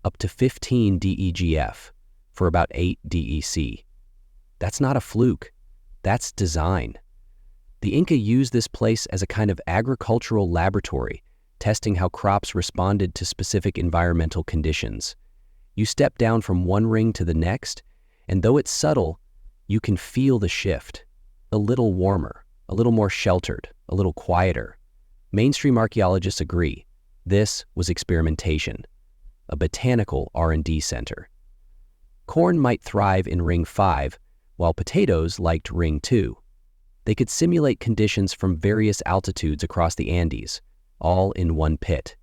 Up to 15 DEGF for about 8 DEC. That's not a fluke. That's design. The Inca used this place as a kind of agricultural laboratory, testing how crops responded to specific environmental conditions. You step down from one ring to the next, and though it's subtle, you can feel the shift. A little warmer, a little more sheltered, a little quieter. Mainstream archaeologists agree. This was experimentation, a botanical R&D center. Corn might thrive in Ring 5, while potatoes liked Ring 2. They could simulate conditions from various altitudes across the Andes, all in one pit.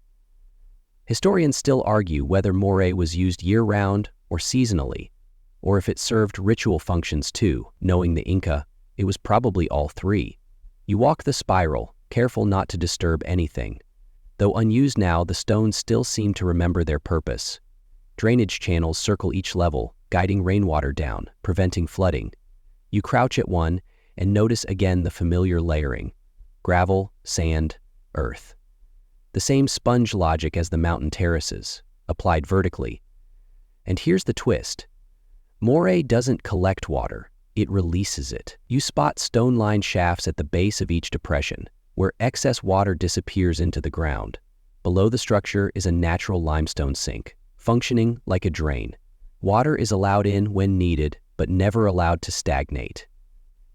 Historians still argue whether Moray was used year-round or seasonally, or if it served ritual functions too. Knowing the Inca, it was probably all three. You walk the spiral, careful not to disturb anything. Though unused now, the stones still seem to remember their purpose. Drainage channels circle each level, guiding rainwater down, preventing flooding. You crouch at one and notice again the familiar layering: gravel, sand, earth. The same sponge logic as the mountain terraces, applied vertically. And here's the twist. Moray doesn't collect water, it releases it. You spot stone-lined shafts at the base of each depression, where excess water disappears into the ground. Below the structure is a natural limestone sink, functioning like a drain. Water is allowed in when needed, but never allowed to stagnate.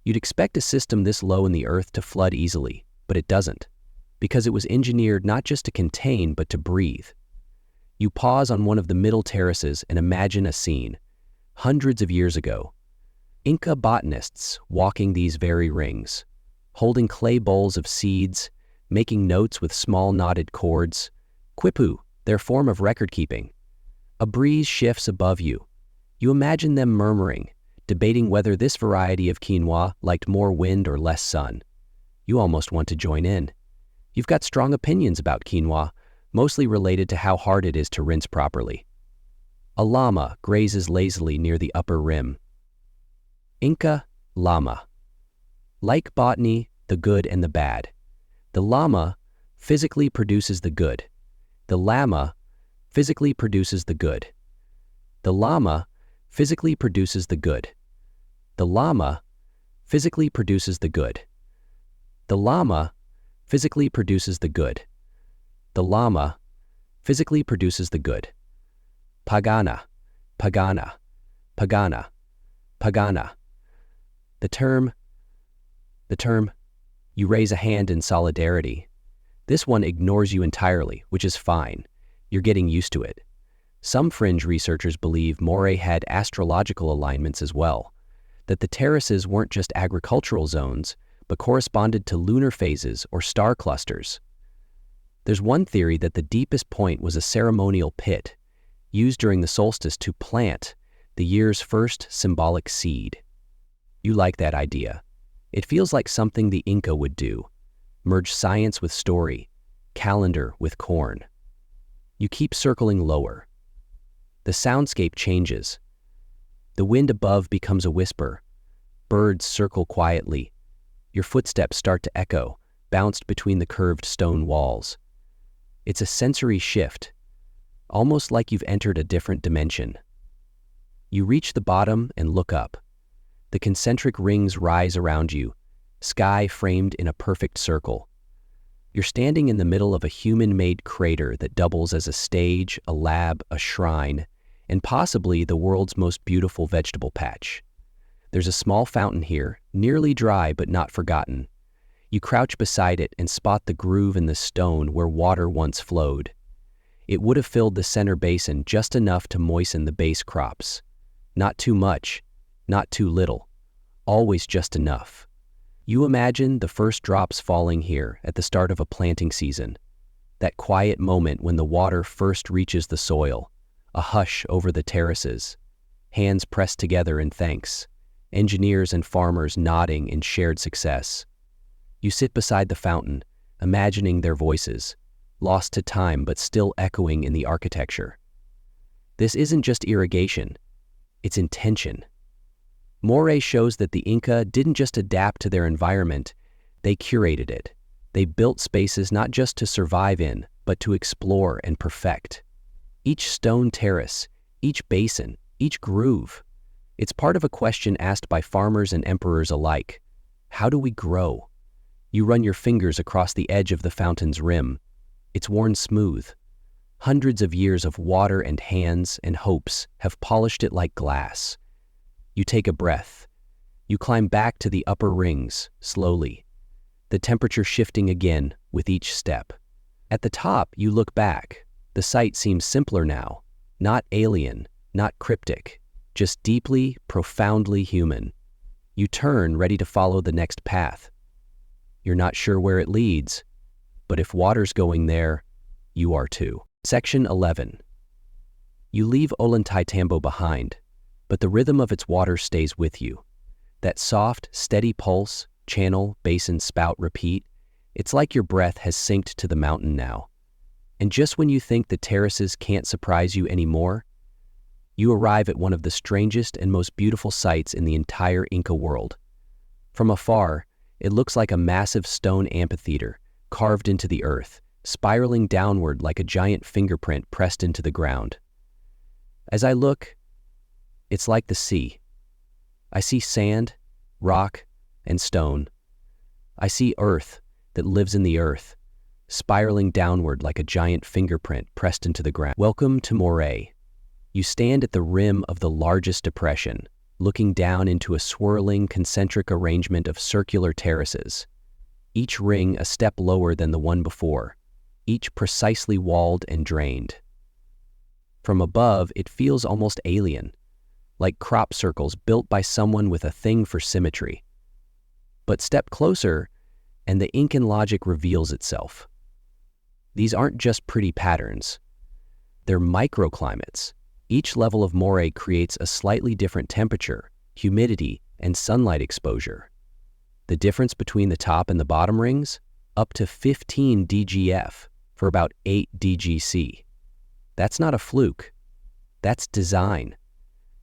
You'd expect a system this low in the earth to flood easily, but it doesn't, because it was engineered not just to contain, but to breathe. You pause on one of the middle terraces and imagine a scene. Hundreds of years ago, Inca botanists walking these very rings, holding clay bowls of seeds, making notes with small knotted cords, quipu, their form of record-keeping. A breeze shifts above you. You imagine them murmuring, debating whether this variety of quinoa liked more wind or less sun. You almost want to join in. You've got strong opinions about quinoa, mostly related to how hard it is to rinse properly. A llama grazes lazily near the upper rim. Inca llama. Like botany, the good and the bad. The llama physically produces the good. The llama physically produces the good. The llama physically produces the good. The llama physically produces the good. The llama physically produces the good. The llama physically produces the good. Pagana, pagana, pagana, pagana. The term, you raise a hand in solidarity. This one ignores you entirely, which is fine. You're getting used to it. Some fringe researchers believe Moray had astrological alignments as well, that the terraces weren't just agricultural zones, but corresponded to lunar phases or star clusters. There's one theory that the deepest point was a ceremonial pit, used during the solstice to plant the year's first symbolic seed. You like that idea. It feels like something the Inca would do. Merge science with story, calendar with corn. You keep circling lower. The soundscape changes. The wind above becomes a whisper. Birds circle quietly. Your footsteps start to echo, bounced between the curved stone walls. It's a sensory shift, almost like you've entered a different dimension. You reach the bottom and look up. The concentric rings rise around you, sky framed in a perfect circle. You're standing in the middle of a human-made crater that doubles as a stage, a lab, a shrine, and possibly the world's most beautiful vegetable patch. There's a small fountain here, nearly dry but not forgotten. You crouch beside it and spot the groove in the stone where water once flowed. It would have filled the center basin just enough to moisten the base crops. Not too much, not too little, always just enough. You imagine the first drops falling here at the start of a planting season, that quiet moment when the water first reaches the soil, a hush over the terraces, hands pressed together in thanks, engineers and farmers nodding in shared success. You sit beside the fountain, imagining their voices, lost to time but still echoing in the architecture. This isn't just irrigation, it's intention. Moray shows that the Inca didn't just adapt to their environment, they curated it. They built spaces not just to survive in, but to explore and perfect. Each stone terrace, each basin, each groove, it's part of a question asked by farmers and emperors alike. How do we grow? You run your fingers across the edge of the fountain's rim. It's worn smooth. Hundreds of years of water and hands and hopes have polished it like glass. You take a breath. You climb back to the upper rings, slowly, the temperature shifting again with each step. At the top, you look back. The sight seems simpler now, not alien, not cryptic, just deeply, profoundly human. You turn, ready to follow the next path. You're not sure where it leads, but if water's going there, you are too. Section 11. You leave Ollantaytambo behind, but the rhythm of its water stays with you. That soft, steady pulse, channel, basin, spout, repeat, it's like your breath has synced to the mountain now. And just when you think the terraces can't surprise you anymore, you arrive at one of the strangest and most beautiful sights in the entire Inca world. From afar, it looks like a massive stone amphitheater carved into the earth, spiraling downward like a giant fingerprint pressed into the ground. As I look, it's like the sea. I see sand, rock, and stone. I see earth that lives in the earth, spiraling downward like a giant fingerprint pressed into the ground. Welcome to Moray. You stand at the rim of the largest depression, looking down into a swirling, concentric arrangement of circular terraces, each ring a step lower than the one before, each precisely walled and drained. From above, it feels almost alien, like crop circles built by someone with a thing for symmetry. But step closer, and the Incan logic reveals itself. These aren't just pretty patterns. They're microclimates. Each level of Moray creates a slightly different temperature, humidity, and sunlight exposure. The difference between the top and the bottom rings? Up to 15 DGF for about 8 DGC. That's not a fluke. That's design.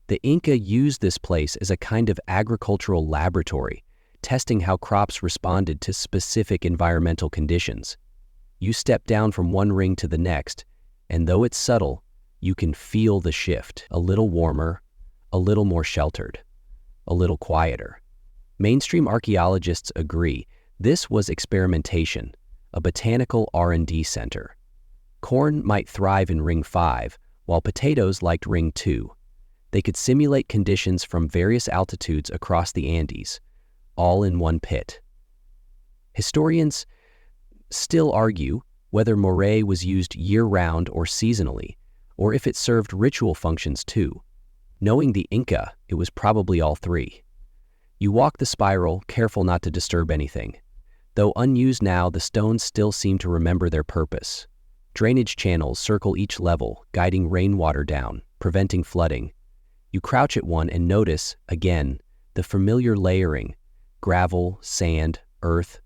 The Inca used this place as a kind of agricultural laboratory, testing how crops responded to specific environmental conditions. You step down from one ring to the next, and though it's subtle, you can feel the shift. A little warmer, a little more sheltered, a little quieter. Mainstream archaeologists agree this was experimentation, a botanical R&D center. Corn might thrive in Ring 5, while potatoes liked Ring 2. They could simulate conditions from various altitudes across the Andes, all in one pit. Historians still argue whether Moray was used year-round or seasonally, or if it served ritual functions too. Knowing the Inca, it was probably all three. You walk the spiral, careful not to disturb anything. Though unused now, the stones still seem to remember their purpose. Drainage channels circle each level, guiding rainwater down, preventing flooding. You crouch at one and notice, again, the familiar layering: gravel, sand, earth.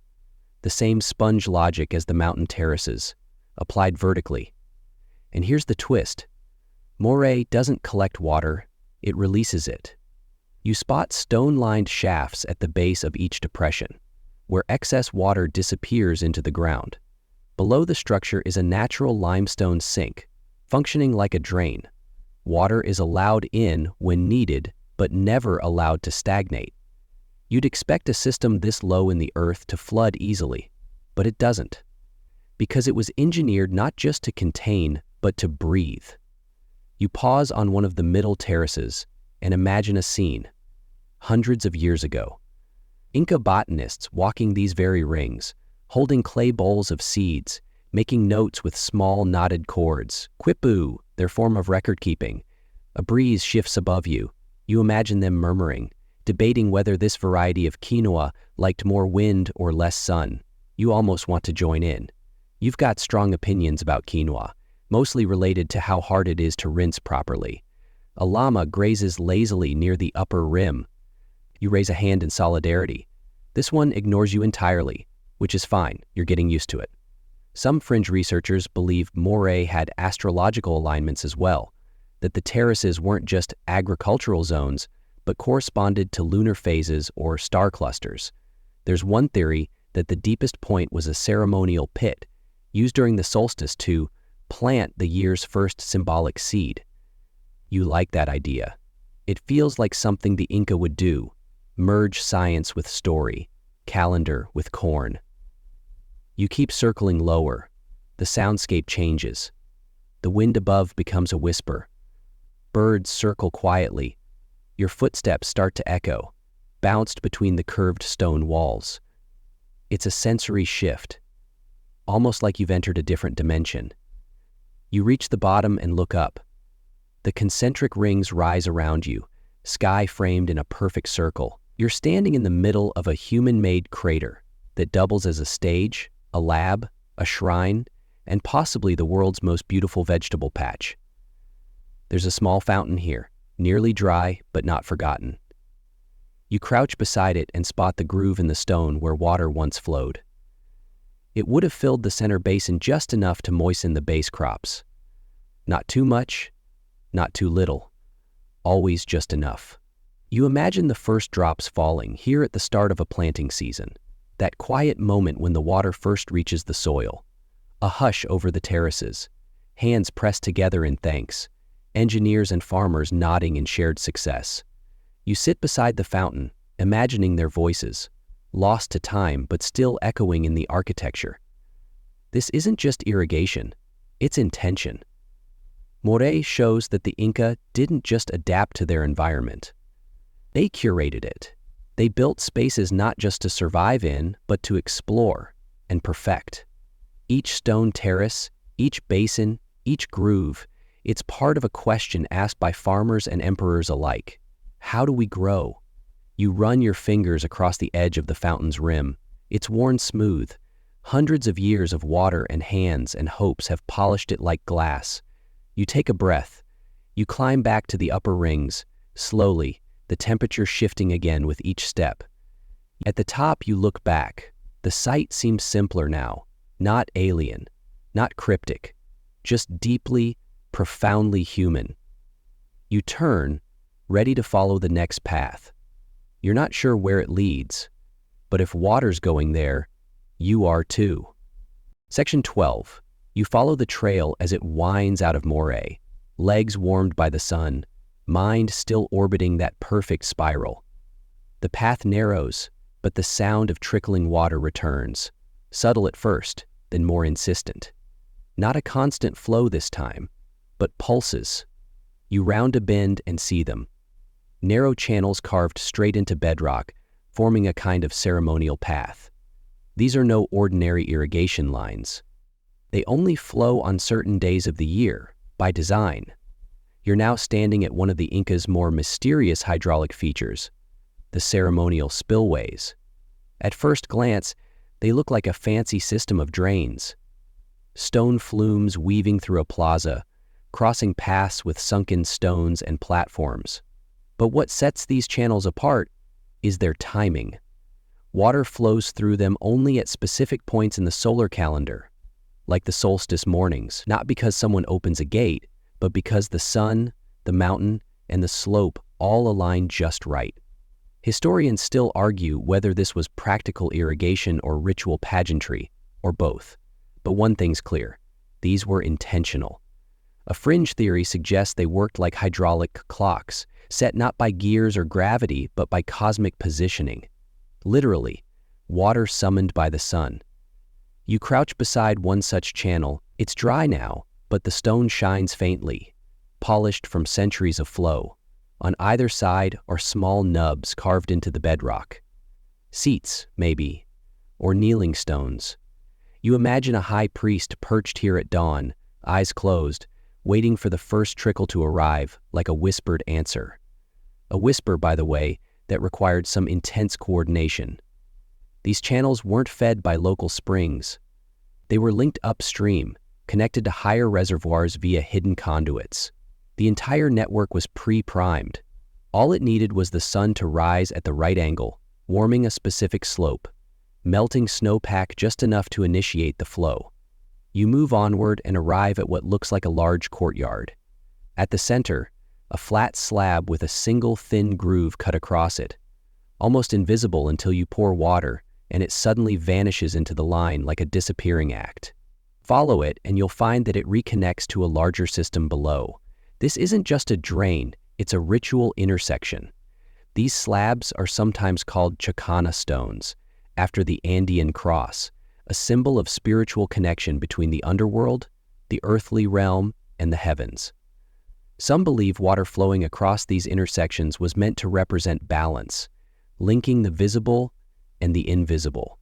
The same sponge logic as the mountain terraces, applied vertically. And here's the twist. Moray doesn't collect water, it releases it. You spot stone-lined shafts at the base of each depression, where excess water disappears into the ground. Below the structure is a natural limestone sink, functioning like a drain. Water is allowed in when needed, but never allowed to stagnate. You'd expect a system this low in the earth to flood easily, but it doesn't, because it was engineered not just to contain, but to breathe. You pause on one of the middle terraces and imagine a scene. Hundreds of years ago, Inca botanists walking these very rings, holding clay bowls of seeds, making notes with small knotted chords. Quipu, their form of record-keeping. A breeze shifts above you. You imagine them murmuring, debating whether this variety of quinoa liked more wind or less sun. You almost want to join in. You've got strong opinions about quinoa, mostly related to how hard it is to rinse properly. A llama grazes lazily near the upper rim. You raise a hand in solidarity. This one ignores you entirely, which is fine, you're getting used to it. Some fringe researchers believe Moray had astrological alignments as well, that the terraces weren't just agricultural zones, but corresponded to lunar phases or star clusters. There's one theory that the deepest point was a ceremonial pit, used during the solstice to plant the year's first symbolic seed. You like that idea. It feels like something the Inca would do, merge science with story, calendar with corn. You keep circling lower. The soundscape changes. The wind above becomes a whisper. Birds circle quietly. Your footsteps start to echo, bounced between the curved stone walls. It's a sensory shift, almost like you've entered a different dimension. You reach the bottom and look up. The concentric rings rise around you, sky framed in a perfect circle. You're standing in the middle of a human-made crater that doubles as a stage, a lab, a shrine, and possibly the world's most beautiful vegetable patch. There's a small fountain here, nearly dry but not forgotten. You crouch beside it and spot the groove in the stone where water once flowed. It would have filled the center basin just enough to moisten the base crops. Not too much, not too little, always just enough. You imagine the first drops falling here at the start of a planting season, that quiet moment when the water first reaches the soil. A hush over the terraces, hands pressed together in thanks, engineers and farmers nodding in shared success. You sit beside the fountain, imagining their voices, lost to time but still echoing in the architecture. This isn't just irrigation, it's intention. Moray shows that the Inca didn't just adapt to their environment. They curated it. They built spaces not just to survive in, but to explore and perfect. Each stone terrace, each basin, each groove, it's part of a question asked by farmers and emperors alike. How do we grow? You run your fingers across the edge of the fountain's rim. It's worn smooth. Hundreds of years of water and hands and hopes have polished it like glass. You take a breath. You climb back to the upper rings, slowly, the temperature shifting again with each step. At the top, you look back. The sight seems simpler now, not alien, not cryptic, just deeply, profoundly human. You turn, ready to follow the next path. You're not sure where it leads, but if water's going there, you are too. Section 12. You follow the trail as it winds out of Moray, legs warmed by the sun, mind still orbiting that perfect spiral. The path narrows, but the sound of trickling water returns, subtle at first, then more insistent. Not a constant flow this time, but pulses. You round a bend and see them. Narrow channels carved straight into bedrock, forming a kind of ceremonial path. These are no ordinary irrigation lines. They only flow on certain days of the year, by design. You're now standing at one of the Inca's more mysterious hydraulic features, the ceremonial spillways. At first glance, they look like a fancy system of drains. Stone flumes weaving through a plaza, crossing paths with sunken stones and platforms. But what sets these channels apart is their timing. Water flows through them only at specific points in the solar calendar, like the solstice mornings, not because someone opens a gate, but because the sun, the mountain, and the slope all align just right. Historians still argue whether this was practical irrigation or ritual pageantry, or both. But one thing's clear, these were intentional. A fringe theory suggests they worked like hydraulic clocks, set not by gears or gravity, but by cosmic positioning. Literally, water summoned by the sun. You crouch beside one such channel. It's dry now, but the stone shines faintly, polished from centuries of flow. On either side are small nubs carved into the bedrock. Seats, maybe, or kneeling stones. You imagine a high priest perched here at dawn, eyes closed, waiting for the first trickle to arrive, like a whispered answer. A whisper, by the way, that required some intense coordination. These channels weren't fed by local springs. They were linked upstream, connected to higher reservoirs via hidden conduits. The entire network was pre-primed. All it needed was the sun to rise at the right angle, warming a specific slope, melting snowpack just enough to initiate the flow. You move onward and arrive at what looks like a large courtyard. At the center, a flat slab with a single thin groove cut across it, almost invisible until you pour water, and it suddenly vanishes into the line like a disappearing act. Follow it, and you'll find that it reconnects to a larger system below. This isn't just a drain, it's a ritual intersection. These slabs are sometimes called Chacana stones, after the Andean cross, a symbol of spiritual connection between the underworld, the earthly realm, and the heavens. Some believe water flowing across these intersections was meant to represent balance, linking the visible and the invisible.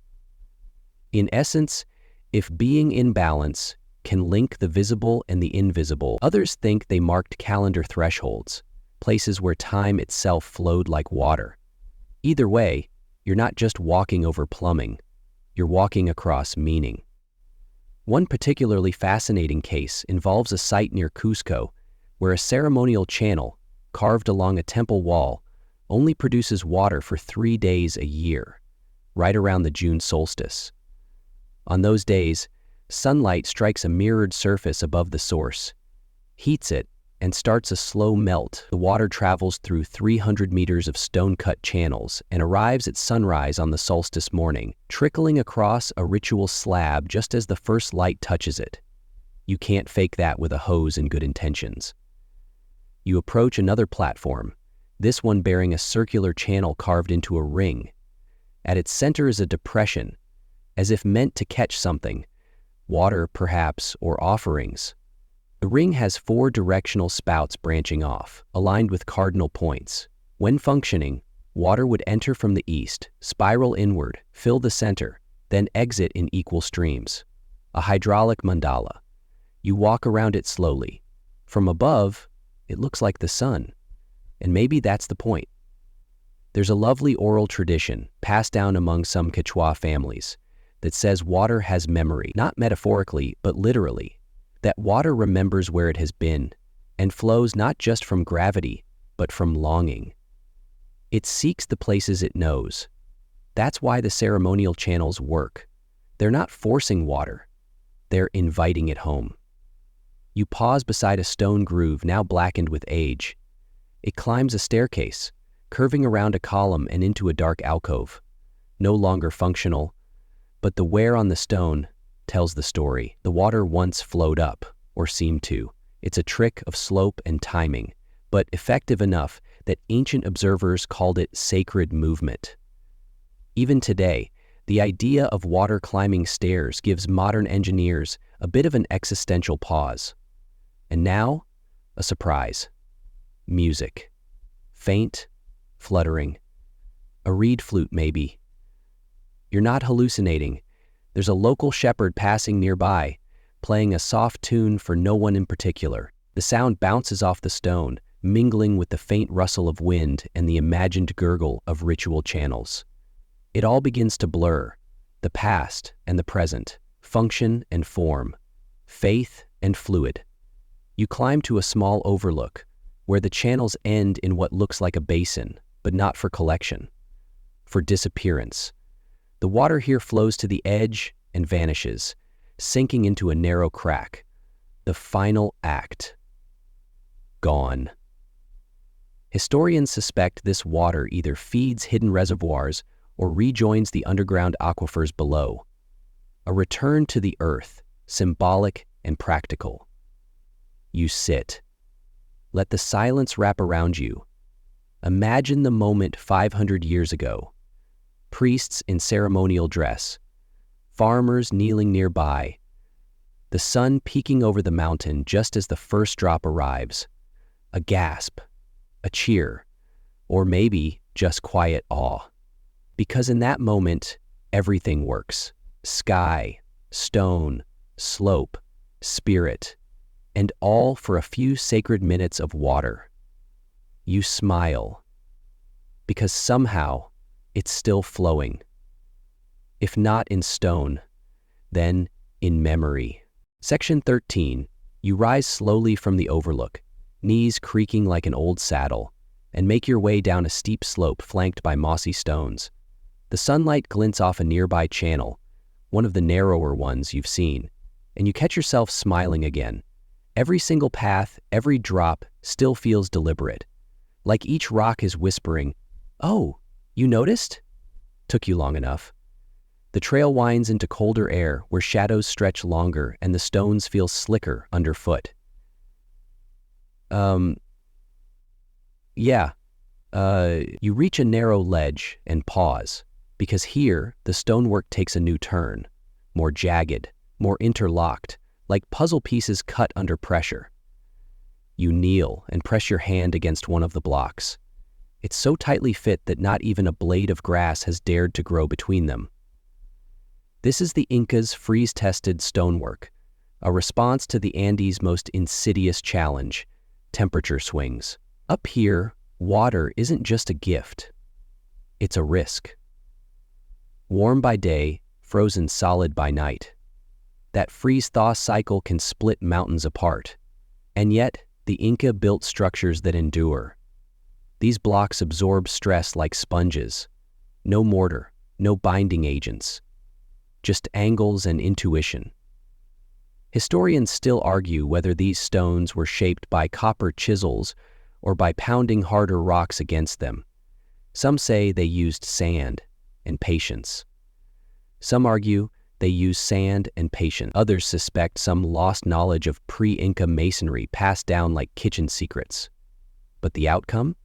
In essence, if being in balance can link the visible and the invisible, others think they marked calendar thresholds, places where time itself flowed like water. Either way, you're not just walking over plumbing, you're walking across meaning. One particularly fascinating case involves a site near Cusco where a ceremonial channel, carved along a temple wall, only produces water for 3 days a year, right around the June solstice. On those days, sunlight strikes a mirrored surface above the source, heats it, and starts a slow melt. The water travels through 300 meters of stone-cut channels and arrives at sunrise on the solstice morning, trickling across a ritual slab just as the first light touches it. You can't fake that with a hose and good intentions. You approach another platform, this one bearing a circular channel carved into a ring. At its center is a depression, as if meant to catch something, water perhaps, or offerings. The ring has 4 directional spouts branching off, aligned with cardinal points. When functioning, water would enter from the east, spiral inward, fill the center, then exit in equal streams. A hydraulic mandala. You walk around it slowly. From above, it looks like the sun. And maybe that's the point. There's a lovely oral tradition, passed down among some Quechua families, that says water has memory, not metaphorically, but literally. That water remembers where it has been, and flows not just from gravity, but from longing. It seeks the places it knows. That's why the ceremonial channels work. They're not forcing water, they're inviting it home. You pause beside a stone groove now blackened with age. It climbs a staircase, curving around a column and into a dark alcove. No longer functional, but the wear on the stone tells the story. The water once flowed up, or seemed to. It's a trick of slope and timing, but effective enough that ancient observers called it sacred movement. Even today, the idea of water climbing stairs gives modern engineers a bit of an existential pause. And now, a surprise. Music. Faint, fluttering. A reed flute, maybe. You're not hallucinating. There's a local shepherd passing nearby, playing a soft tune for no one in particular. The sound bounces off the stone, mingling with the faint rustle of wind and the imagined gurgle of ritual channels. It all begins to blur, the past and the present, function and form, faith and fluid. You climb to a small overlook, where the channels end in what looks like a basin, but not for collection, for disappearance. The water here flows to the edge and vanishes, sinking into a narrow crack. The final act. Gone. Historians suspect this water either feeds hidden reservoirs or rejoins the underground aquifers below. A return to the earth, symbolic and practical. You sit. Let the silence wrap around you. Imagine the moment 500 years ago. Priests in ceremonial dress, farmers kneeling nearby, the sun peeking over the mountain just as the first drop arrives. A gasp, a cheer, or maybe just quiet awe. Because in that moment, everything works. Sky, stone, slope, spirit, and all for a few sacred minutes of water. You smile, because somehow it's still flowing. If not in stone, then in memory. Section 13. You rise slowly from the overlook, knees creaking like an old saddle, and make your way down a steep slope flanked by mossy stones. The sunlight glints off a nearby channel, one of the narrower ones you've seen, and you catch yourself smiling again. Every single path, every drop, still feels deliberate. Like each rock is whispering, "Oh, you noticed? Took you long enough." The trail winds into colder air where shadows stretch longer and the stones feel slicker underfoot. You reach a narrow ledge and pause, because here the stonework takes a new turn, more jagged, more interlocked, like puzzle pieces cut under pressure. You kneel and press your hand against one of the blocks. It's so tightly fit that not even a blade of grass has dared to grow between them. This is the Inca's freeze-tested stonework, a response to the Andes' most insidious challenge, temperature swings. Up here, water isn't just a gift, it's a risk. Warm by day, frozen solid by night. That freeze-thaw cycle can split mountains apart. And yet, the Inca built structures that endure. These blocks absorb stress like sponges. No mortar, no binding agents. Just angles and intuition. Historians still argue whether these stones were shaped by copper chisels or by pounding harder rocks against them. Some say they used sand and patience. Some argue they used sand and patience. Others suspect some lost knowledge of pre-Inca masonry passed down like kitchen secrets. But the outcome?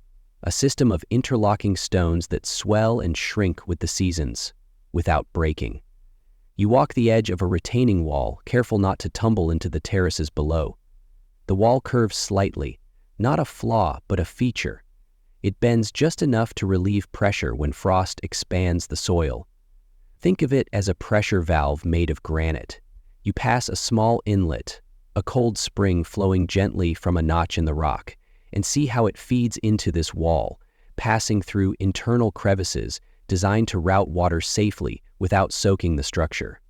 A system of interlocking stones that swell and shrink with the seasons, without breaking. You walk the edge of a retaining wall, careful not to tumble into the terraces below. The wall curves slightly, not a flaw, but a feature. It bends just enough to relieve pressure when frost expands the soil. Think of it as a pressure valve made of granite. You pass a small inlet, a cold spring flowing gently from a notch in the rock, and see how it feeds into this wall, passing through internal crevices designed to route water safely without soaking the structure.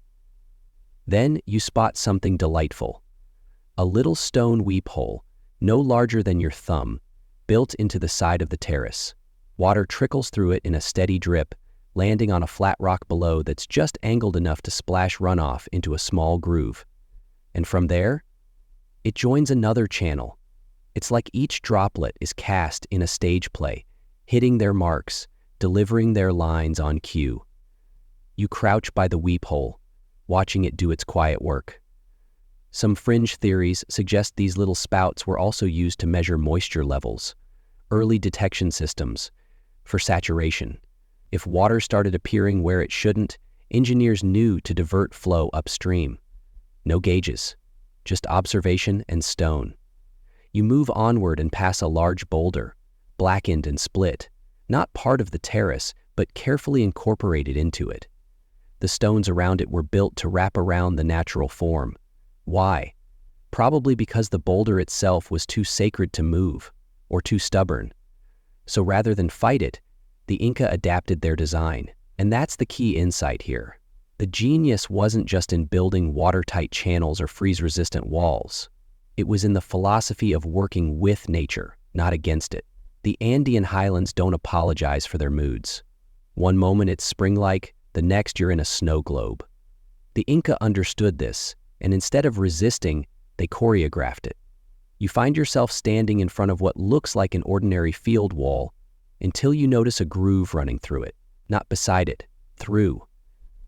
Then you spot something delightful. A little stone weep hole, no larger than your thumb, built into the side of the terrace. Water trickles through it in a steady drip, landing on a flat rock below that's just angled enough to splash runoff into a small groove. And from there, it joins another channel. It's like each droplet is cast in a stage play, hitting their marks, delivering their lines on cue. You crouch by the weep hole, watching it do its quiet work. Some fringe theories suggest these little spouts were also used to measure moisture levels, early detection systems, for saturation. If water started appearing where it shouldn't, engineers knew to divert flow upstream. No gauges, just observation and stone. You move onward and pass a large boulder, blackened and split, not part of the terrace, but carefully incorporated into it. The stones around it were built to wrap around the natural form. Why? Probably because the boulder itself was too sacred to move, or too stubborn. So rather than fight it, the Inca adapted their design. And that's the key insight here. The genius wasn't just in building watertight channels or freeze-resistant walls. It was in the philosophy of working with nature, not against it. The Andean highlands don't apologize for their moods. One moment it's spring-like, the next you're in a snow globe. The Inca understood this, and instead of resisting, they choreographed it. You find yourself standing in front of what looks like an ordinary field wall until you notice a groove running through it, not beside it, through.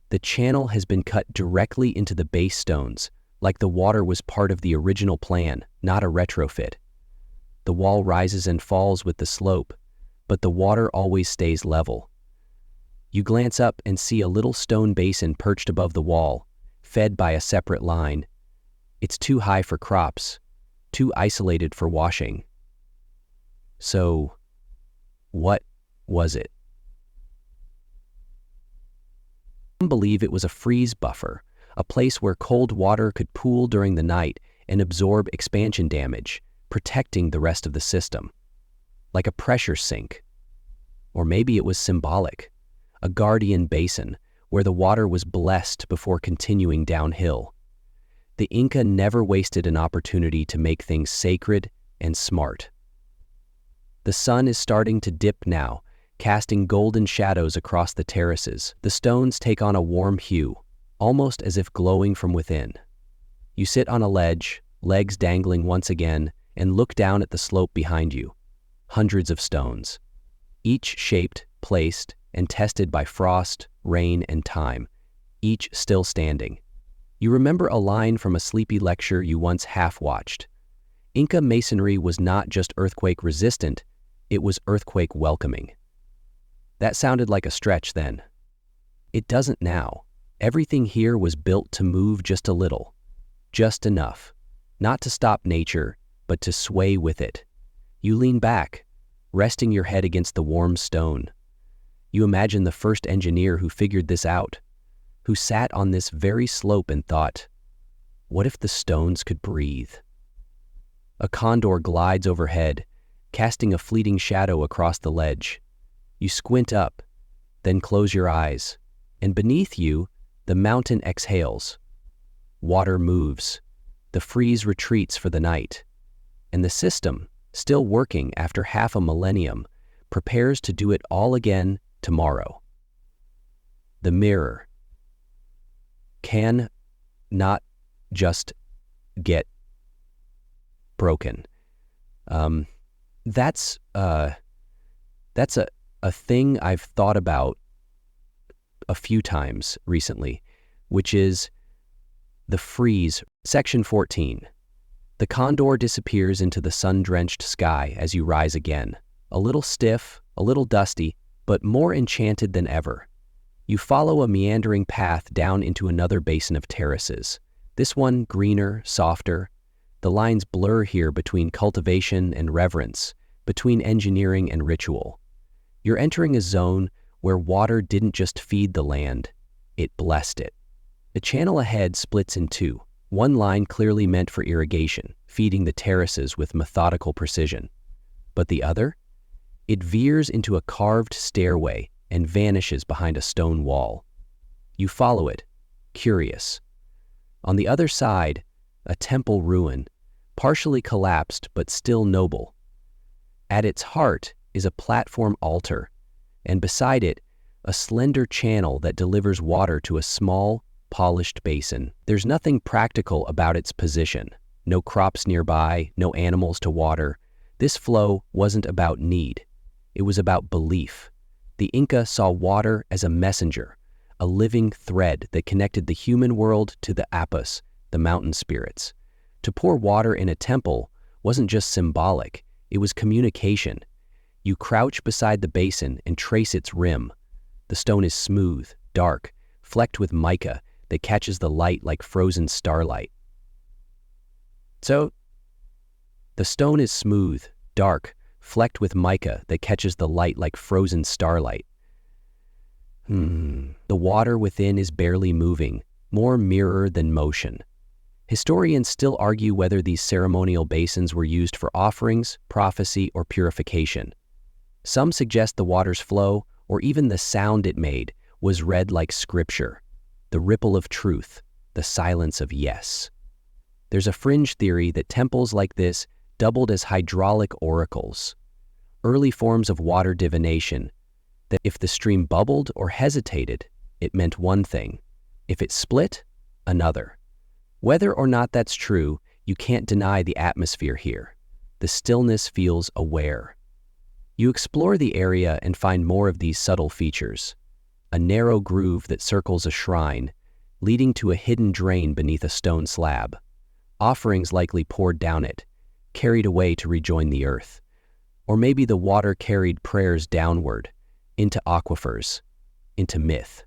The channel has been cut directly into the base stones, like the water was part of the original plan, not a retrofit. The wall rises and falls with the slope, but the water always stays level. You glance up and see a little stone basin perched above the wall, fed by a separate line. It's too high for crops, too isolated for washing. So, what was it? Some believe it was a freeze buffer, a place where cold water could pool during the night and absorb expansion damage, protecting the rest of the system. Like a pressure sink. Or maybe it was symbolic, a guardian basin where the water was blessed before continuing downhill. The Inca never wasted an opportunity to make things sacred and smart. The sun is starting to dip now, casting golden shadows across the terraces. The stones take on a warm hue, almost as if glowing from within. You sit on a ledge, legs dangling once again, and look down at the slope behind you. Hundreds of stones, each shaped, placed, and tested by frost, rain, and time, each still standing. You remember a line from a sleepy lecture you once half-watched. Inca masonry was not just earthquake-resistant, it was earthquake-welcoming. That sounded like a stretch then. It doesn't now. Everything here was built to move just a little, just enough, not to stop nature, but to sway with it. You lean back, resting your head against the warm stone. You imagine the first engineer who figured this out, who sat on this very slope and thought, what if the stones could breathe? A condor glides overhead, casting a fleeting shadow across the ledge. You squint up, then close your eyes, and beneath you, the mountain exhales. Water moves, the freeze retreats for the night, and the system, still working after half a millennium, prepares to do it all again tomorrow. The mirror can not just get broken. That's a thing I've thought about a few times recently, which is the freeze. Section 14. The condor disappears into the sun-drenched sky as you rise again, a little stiff, a little dusty, but more enchanted than ever. You follow a meandering path down into another basin of terraces, this one greener, softer. The lines blur here between cultivation and reverence, between engineering and ritual. You're entering a zone where water didn't just feed the land, it blessed it. The channel ahead splits in two, one line clearly meant for irrigation, feeding the terraces with methodical precision. But the other? It veers into a carved stairway and vanishes behind a stone wall. You follow it, curious. On the other side, a temple ruin, partially collapsed but still noble. At its heart is a platform altar, and beside it, a slender channel that delivers water to a small, polished basin. There's nothing practical about its position. No crops nearby, no animals to water. This flow wasn't about need. It was about belief. The Inca saw water as a messenger, a living thread that connected the human world to the Apus, the mountain spirits. To pour water in a temple wasn't just symbolic, it was communication. You crouch beside the basin and trace its rim. The stone is smooth, dark, flecked with mica that catches the light like frozen starlight. So, the stone is smooth, dark, flecked with mica that catches the light like frozen starlight. The water within is barely moving, more mirror than motion. Historians still argue whether these ceremonial basins were used for offerings, prophecy, or purification. Some suggest the water's flow, or even the sound it made, was read like scripture, the ripple of truth, the silence of yes. There's a fringe theory that temples like this doubled as hydraulic oracles, early forms of water divination, that if the stream bubbled or hesitated, it meant one thing. If it split, another. Whether or not that's true, you can't deny the atmosphere here. The stillness feels aware. You explore the area and find more of these subtle features. A narrow groove that circles a shrine, leading to a hidden drain beneath a stone slab. Offerings likely poured down it, carried away to rejoin the earth. Or maybe the water carried prayers downward, into aquifers, into myth.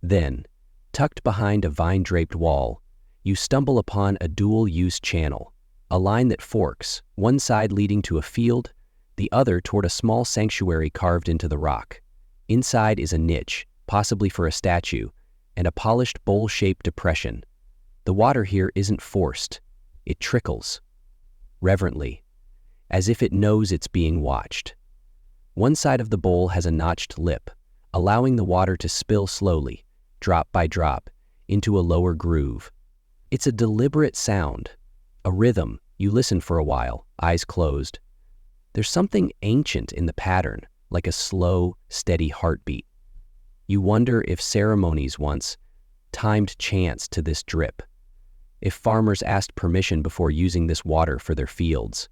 Then, tucked behind a vine-draped wall, you stumble upon a dual-use channel, a line that forks, one side leading to a field, the other toward a small sanctuary carved into the rock. Inside is a niche, possibly for a statue, and a polished bowl-shaped depression. The water here isn't forced. It trickles, reverently, as if it knows it's being watched. One side of the bowl has a notched lip, allowing the water to spill slowly, drop by drop, into a lower groove. It's a deliberate sound, a rhythm. You listen for a while, eyes closed. There's something ancient in the pattern, like a slow, steady heartbeat. You wonder if ceremonies once timed chants to this drip, if farmers asked permission before using this water for their fields.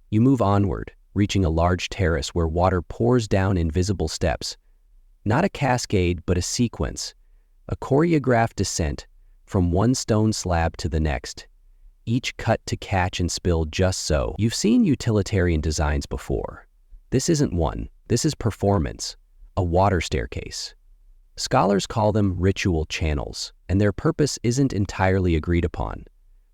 You move onward, reaching a large terrace where water pours down in visible steps. Not a cascade, but a sequence, a choreographed descent from one stone slab to the next, each cut to catch and spill just so. You've seen utilitarian designs before. This isn't one. This is performance, a water staircase. Scholars call them ritual channels, and their purpose isn't entirely agreed upon.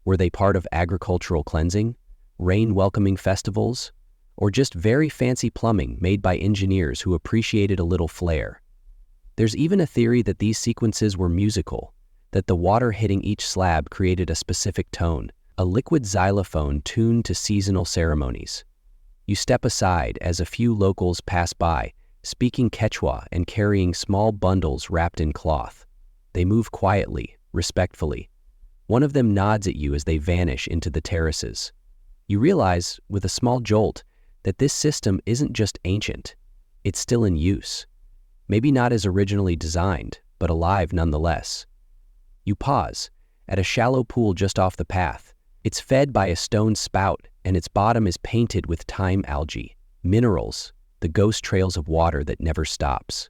Were they part of agricultural cleansing, rain-welcoming festivals, or just very fancy plumbing made by engineers who appreciated a little flair? There's even a theory that these sequences were musical, that the water hitting each slab created a specific tone, a liquid xylophone tuned to seasonal ceremonies. You step aside as a few locals pass by, speaking Quechua and carrying small bundles wrapped in cloth. They move quietly, respectfully. One of them nods at you as they vanish into the terraces. You realize, with a small jolt, that this system isn't just ancient. It's still in use. Maybe not as originally designed, but alive nonetheless. You pause, at a shallow pool just off the path. It's fed by a stone spout, and its bottom is painted with thyme algae, minerals, the ghost trails of water that never stops.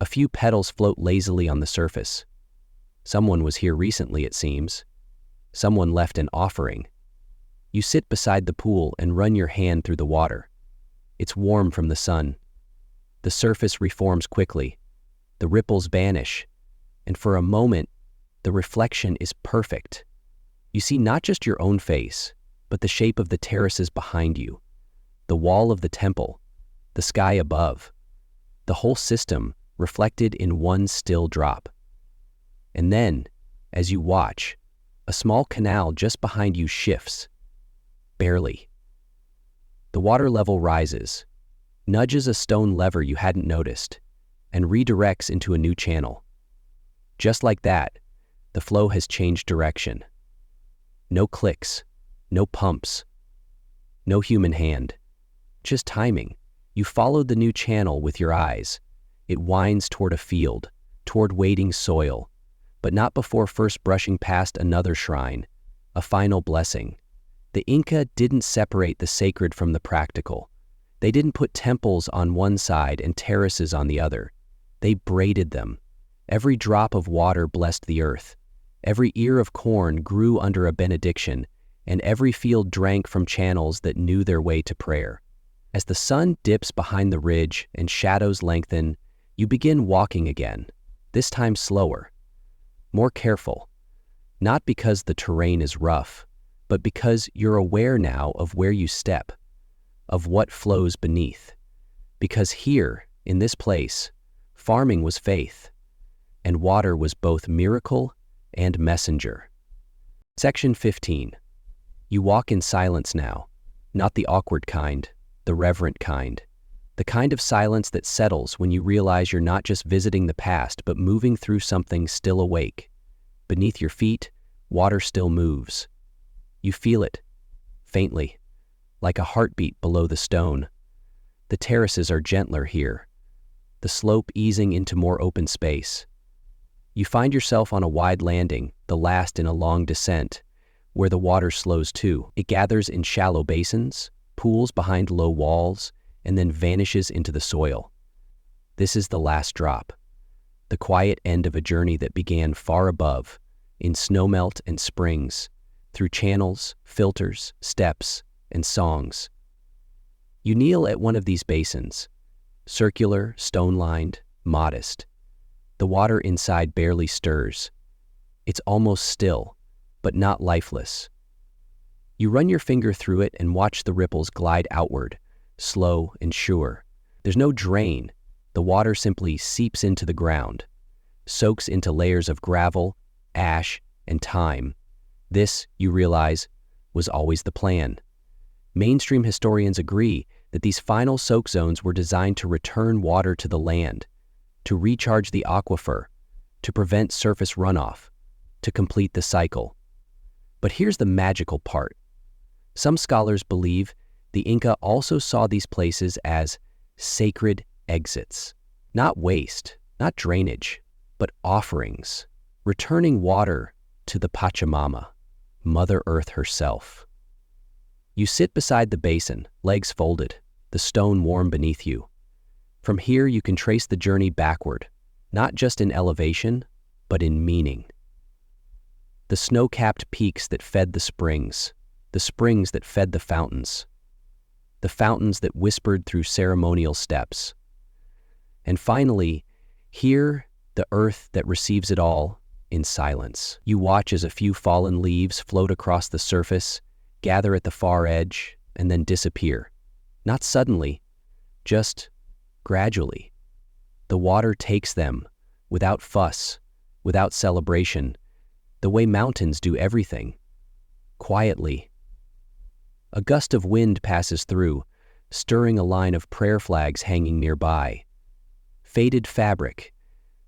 A few petals float lazily on the surface. Someone was here recently, it seems. Someone left an offering. You sit beside the pool and run your hand through the water. It's warm from the sun. The surface reforms quickly. The ripples vanish, and for a moment, the reflection is perfect. You see not just your own face, but the shape of the terraces behind you, the wall of the temple, the sky above, the whole system reflected in one still drop. And then, as you watch, a small canal just behind you shifts, barely. The water level rises, nudges a stone lever you hadn't noticed, and redirects into a new channel. Just like that, the flow has changed direction. No clicks, no pumps, no human hand, just timing. You followed the new channel with your eyes. It winds toward a field, toward waiting soil, but not before first brushing past another shrine, a final blessing. The Inca didn't separate the sacred from the practical. They didn't put temples on one side and terraces on the other. They braided them. Every drop of water blessed the earth. Every ear of corn grew under a benediction, and every field drank from channels that knew their way to prayer. As the sun dips behind the ridge and shadows lengthen, you begin walking again, this time slower, more careful, not because the terrain is rough, but because you're aware now of where you step, of what flows beneath. Because here, in this place, farming was faith, and water was both miracle and messenger. Section 15. You walk in silence now, not the awkward kind, the reverent kind. The kind of silence that settles when you realize you're not just visiting the past, but moving through something still awake. Beneath your feet, water still moves. You feel it, faintly, like a heartbeat below the stone. The terraces are gentler here, the slope easing into more open space. You find yourself on a wide landing, the last in a long descent, where the water slows too. It gathers in shallow basins, pools behind low walls, and then vanishes into the soil. This is the last drop, the quiet end of a journey that began far above, in snowmelt and springs, through channels, filters, steps, and songs. You kneel at one of these basins, circular, stone-lined, modest. The water inside barely stirs. It's almost still, but not lifeless. You run your finger through it and watch the ripples glide outward, slow and sure. There's no drain. The water simply seeps into the ground, soaks into layers of gravel, ash, and time. This, you realize, was always the plan. Mainstream historians agree that these final soak zones were designed to return water to the land, to recharge the aquifer, to prevent surface runoff, to complete the cycle. But here's the magical part. Some scholars believe the Inca also saw these places as sacred exits. Not waste, not drainage, but offerings, returning water to the Pachamama, Mother Earth herself. You sit beside the basin, legs folded, the stone warm beneath you. From here you can trace the journey backward, not just in elevation, but in meaning. The snow-capped peaks that fed the springs that fed the fountains that whispered through ceremonial steps. And finally, here, the earth that receives it all in silence. You watch as a few fallen leaves float across the surface, gather at the far edge, and then disappear. Not suddenly, just gradually. The water takes them, without fuss, without celebration, the way mountains do everything. Quietly. A gust of wind passes through, stirring a line of prayer flags hanging nearby. Faded fabric,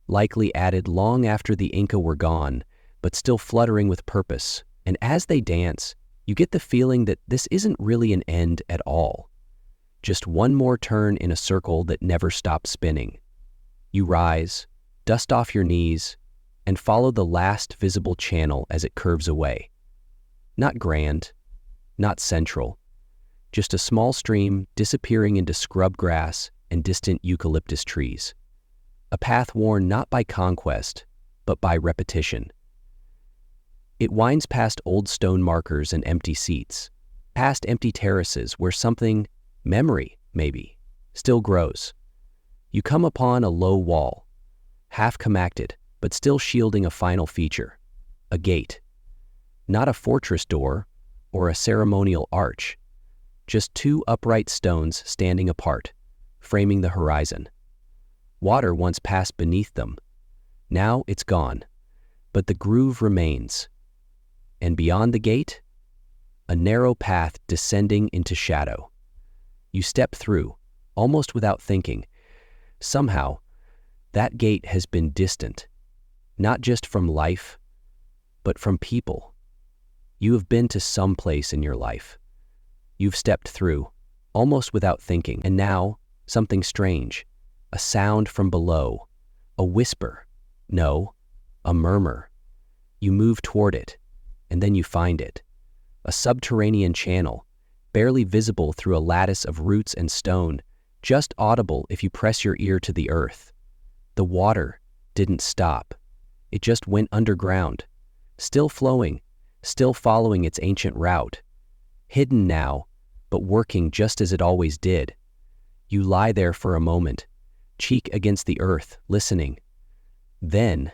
likely added long after the Inca were gone, but still fluttering with purpose. And as they dance, you get the feeling that this isn't really an end at all. Just one more turn in a circle that never stops spinning. You rise, dust off your knees, and follow the last visible channel as it curves away. Not grand, not central, just a small stream disappearing into scrub grass and distant eucalyptus trees. A path worn not by conquest, but by repetition. It winds past old stone markers and empty seats, past empty terraces where something, memory maybe, still grows. You come upon a low wall, half compacted, but still shielding a final feature, a gate. Not a fortress door or a ceremonial arch, just two upright stones standing apart, framing the horizon. Water once passed beneath them. Now it's gone, but the groove remains. And beyond the gate, a narrow path descending into shadow. You step through, almost without thinking. Somehow, that gate has been distant, not just from life, but from people. You have been to some place in your life. You've stepped through, almost without thinking, and now, something strange, a sound from below, a whisper, no, a murmur. You move toward it, and then you find it, a subterranean channel, barely visible through a lattice of roots and stone, just audible if you press your ear to the earth. The water didn't stop. It just went underground, still flowing, still following its ancient route. Hidden now, but working just as it always did. You lie there for a moment, cheek against the earth, listening. Then,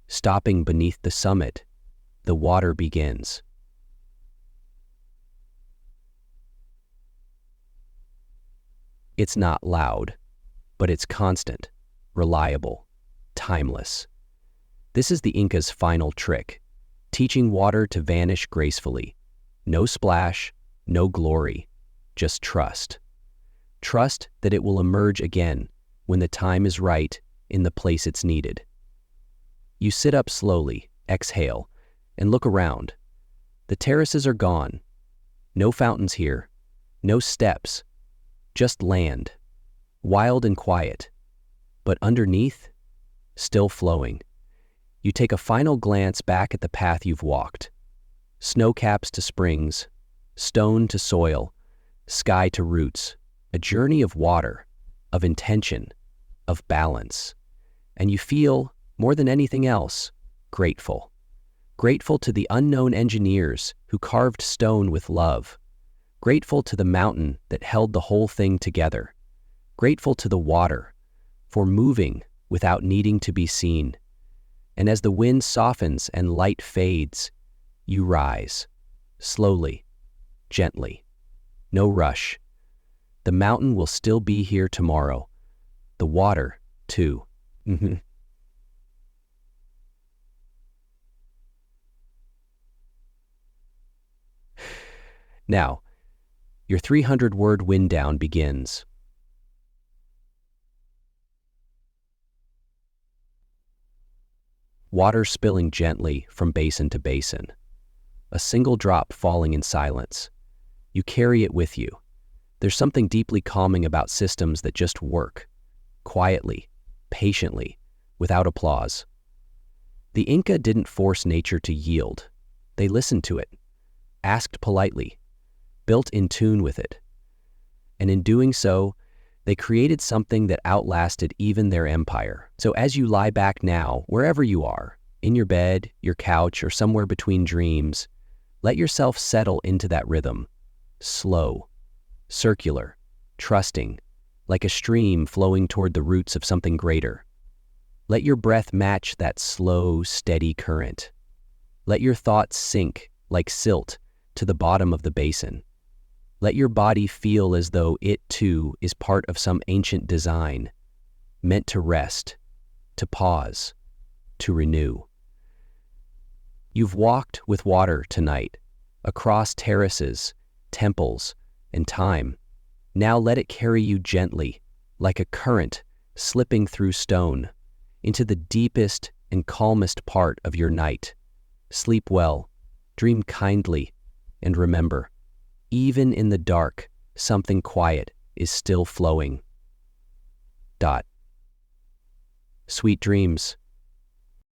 stopping beneath the summit, the water begins. It's not loud, but it's constant, reliable, timeless. This is the Inca's final trick, teaching water to vanish gracefully. No splash, no glory, just trust. Trust that it will emerge again when the time is right in the place it's needed. You sit up slowly, exhale, and look around. The terraces are gone. No fountains here, no steps, just land, wild and quiet, but underneath, still flowing. You take a final glance back at the path you've walked. Snowcaps to springs, stone to soil, sky to roots, a journey of water, of intention, of balance. And you feel, more than anything else, grateful. Grateful to the unknown engineers who carved stone with love. Grateful to the mountain that held the whole thing together. Grateful to the water for moving without needing to be seen. And as the wind softens and light fades, you rise, slowly, gently. No rush. The mountain will still be here tomorrow. The water, too. Now, your 300-word wind down begins. Water spilling gently from basin to basin. A single drop falling in silence. You carry it with you. There's something deeply calming about systems that just work, quietly, patiently, without applause. The Inca didn't force nature to yield. They listened to it, asked politely, built in tune with it. And in doing so, they created something that outlasted even their empire. So as you lie back now, wherever you are, in your bed, your couch, or somewhere between dreams, let yourself settle into that rhythm. Slow, circular, trusting, like a stream flowing toward the roots of something greater. Let your breath match that slow, steady current. Let your thoughts sink, like silt, to the bottom of the basin. Let your body feel as though it, too, is part of some ancient design, meant to rest, to pause, to renew. You've walked with water tonight, across terraces, temples, and time. Now let it carry you gently, like a current slipping through stone, into the deepest and calmest part of your night. Sleep well, dream kindly, and remember, even in the dark, something quiet is still flowing. Sweet dreams.